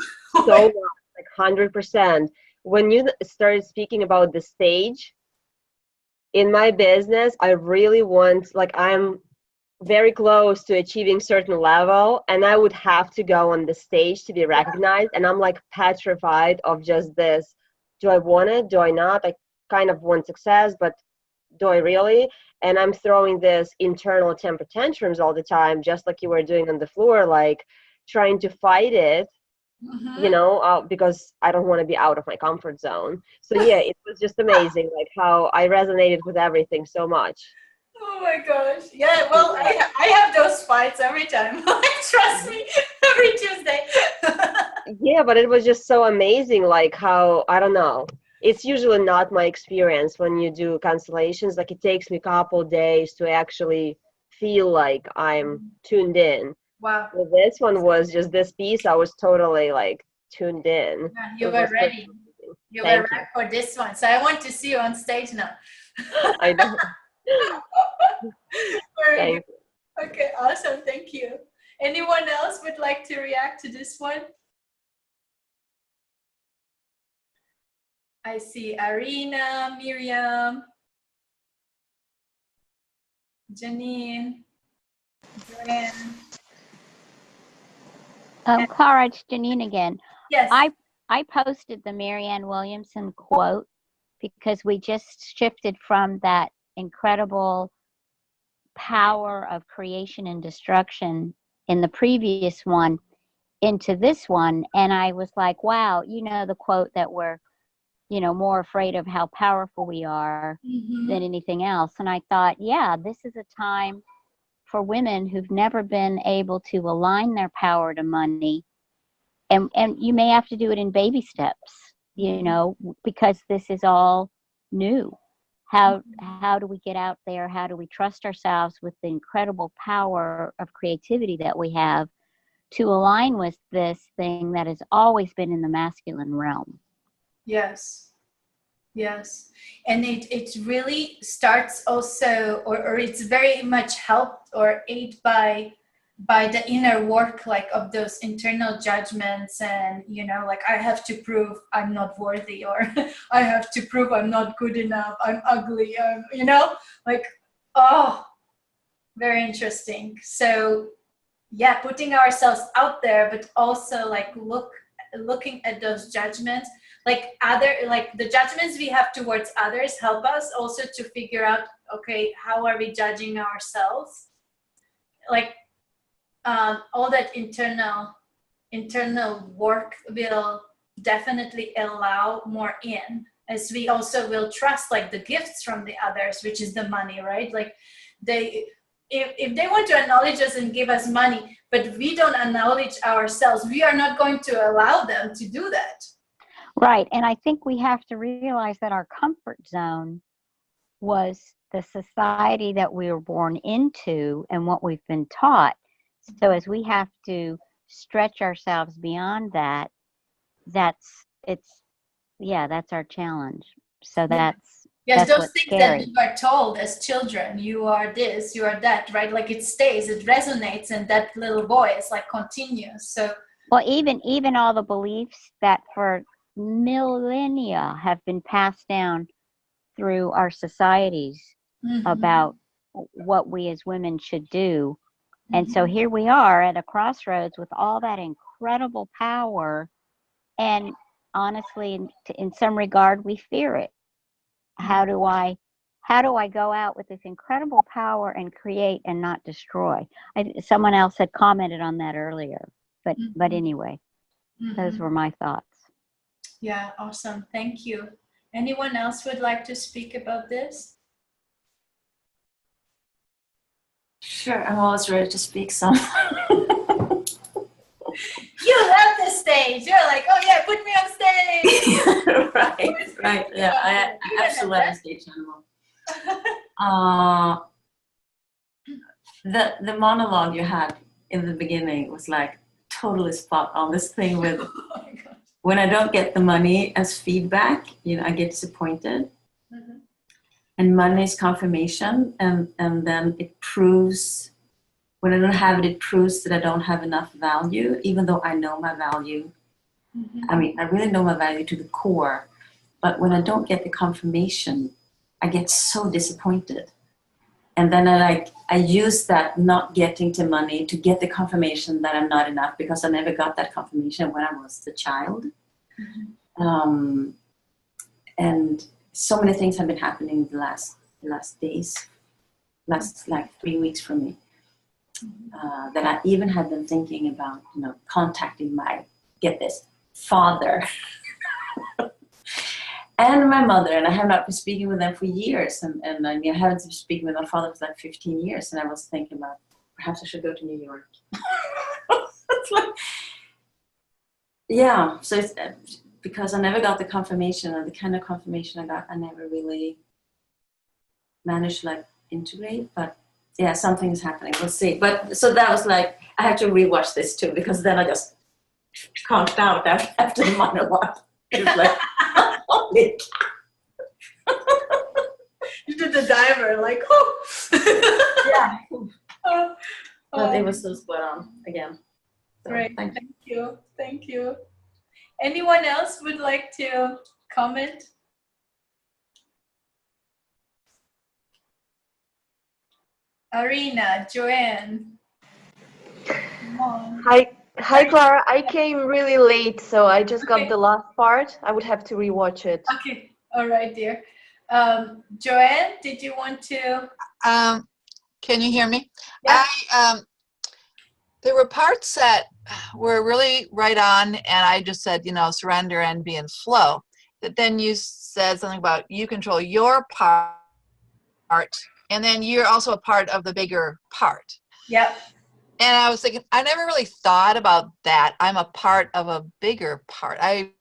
So much, like 100%. When you started speaking about the stage, in my business, I really want, like I'm very close to achieving certain level, and I would have to go on the stage to be recognized, and I'm like petrified of just this. Do I want it? Do I not? I kind of want success, but do I really? And I'm throwing this internal temper tantrums all the time, just like you were doing on the floor, like trying to fight it, you know, because I don't want to be out of my comfort zone. So yeah, it was just amazing, like how I resonated with everything so much. Oh my gosh. Yeah, well, I have those fights every time. Trust me, every Tuesday. Yeah, but it was just so amazing, like how, I don't know. it's usually not my experience when you do constellations. Like it takes me a couple days to actually feel like I'm tuned in. Wow. Well, this one was just this piece. I was totally like tuned in. Yeah, you It were was ready. You were Thank ready for this one. So I want to see you on stage now. I know. Very Thank good. Okay, awesome. Thank you. Anyone else would like to react to this one? I see Arina, Miriam, Janine, Joanne. Klara, it's Janine again. Yes. I posted the Marianne Williamson quote because we just shifted from that incredible power of creation and destruction in the previous one into this one. And I was like, wow, you know, the quote that we're, you know, more afraid of how powerful we are than anything else. And I thought, yeah, this is a time for women who've never been able to align their power to money. And you may have to do it in baby steps, you know, because this is all new. How do we get out there? How do we trust ourselves with the incredible power of creativity that we have to align with this thing that has always been in the masculine realm? Yes. Yes. And it really starts also, or it's very much helped or aided by the inner work, like of those internal judgments, and you know, like I have to prove I'm not worthy, or I have to prove I'm not good enough, I'm ugly, you know, like, oh, very interesting. So yeah, putting ourselves out there, but also like looking at those judgments, like the judgments we have towards others help us also to figure out, okay, how are we judging ourselves? Like all that internal work will definitely allow more in, as we also will trust like the gifts from the others, which is the money, right? Like if they want to acknowledge us and give us money, but we don't acknowledge ourselves, we are not going to allow them to do that. Right. And I think we have to realize that our comfort zone was the society that we were born into and what we've been taught. So as we have to stretch ourselves beyond that, that's our challenge. So that's those what's things scary. that we were told as children, you are this, you are that, right? Like it stays, it resonates, and that little voice like continues. So well, even all the beliefs that for millennia have been passed down through our societies about what we as women should do. And so here we are at a crossroads with all that incredible power. And honestly, in some regard, we fear it. How do I go out with this incredible power and create and not destroy? Someone else had commented on that earlier, but anyway, those were my thoughts. Yeah, awesome. Thank you. Anyone else would like to speak about this? Sure, I'm always ready to speak some. You love the stage. You're like, oh yeah, put me on stage. right. Yeah, I absolutely love the stage animal. The monologue you had in the beginning was like totally spot on. This thing with when I don't get the money as feedback, you know, I get disappointed. And money is confirmation, and then it proves, when I don't have it, it proves that I don't have enough value, even though I know my value. I mean, I really know my value to the core, but when I don't get the confirmation, I get so disappointed. And then I use that not getting to money to get the confirmation that I'm not enough, because I never got that confirmation when I was a child. And so many things have been happening the last days, last like 3 weeks for me, that I even have been thinking about, you know, contacting my, get this, father and my mother, and I have not been speaking with them for years, and I mean, I haven't been speaking with my father for like 15 years, and I was thinking about perhaps I should go to New York. It's like, yeah, so it's, because I never got the confirmation, and the kind of confirmation I got, I never really managed to like integrate. But yeah, something is happening. We'll see. But so that was like, I had to rewatch this too, because then I just conked out after the monologue. It was like, holy. You did the diver, like, oh. Yeah. Oh, But it was so spot on again. So, great. thank you. Thank you. Thank you. Anyone else would like to comment? Arena, Joanne. Come on. Hi, Klara. I came really late, so I just got Okay. the last part. I would have to rewatch it. Okay. All right, dear. Joanne, did you want to? Can you hear me? Yeah. There were parts that were really right on, and I just said, you know, surrender and be in flow. But then you said something about you control your part, and then you're also a part of the bigger part. Yep. And I was thinking, I never really thought about that. I'm a part of a bigger part. I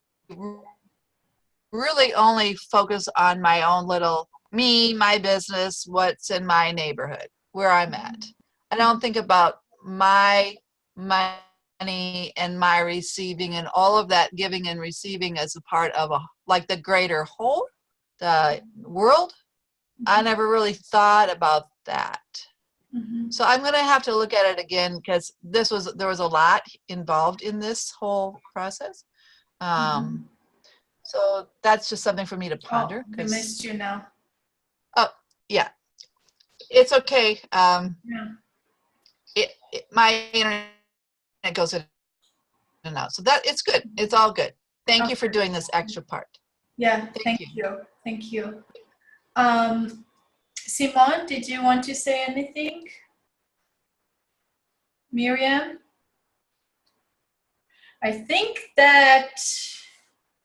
really only focus on my own little me, my business, what's in my neighborhood, where I'm at. I don't think about my money and my receiving and all of that giving and receiving as a part of like the greater whole, the world. I never really thought about that. Mm-hmm. So I'm going to have to look at it again, because there was a lot involved in this whole process. So that's just something for me to ponder. Oh, we missed you now. Oh, yeah. It's okay. Yeah. My internet goes in and out. So that it's good. It's all good. Thank you for doing this extra part. Yeah, thank you. Thank you. Simone, did you want to say anything? Miriam? I think that,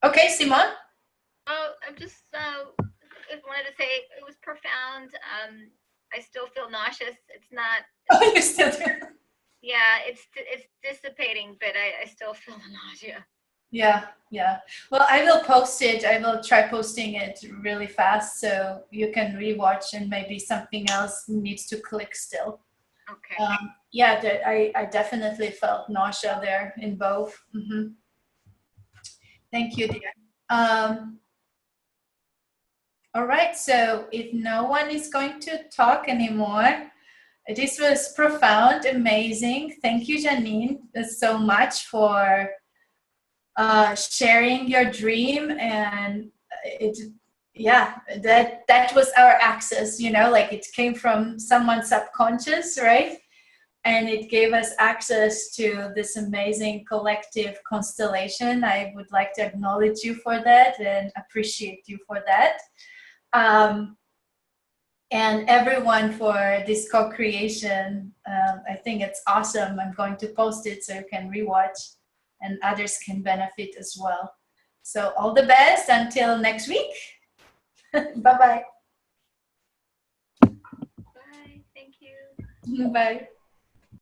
okay, Simone? Oh, I'm just wanted to say it was profound. I still feel nauseous. It's not. Oh, you still do? Yeah, it's dissipating, but I still feel the nausea. Yeah, yeah. Well, I will post it. I will try posting it really fast so you can rewatch, and maybe something else needs to click still. Okay. Yeah, I definitely felt nausea there in both. Mm-hmm. Thank you, dear. All right, so if no one is going to talk anymore, this was profound, amazing. Thank you, Janine, so much for sharing your dream. And that was our access, you know, like it came from someone's subconscious, right? And it gave us access to this amazing collective constellation. I would like to acknowledge you for that and appreciate you for that. And everyone for this co-creation. I think it's awesome. I'm going to post it so you can rewatch and others can benefit as well. So all the best until next week. Bye-bye. Bye. Thank you. Bye.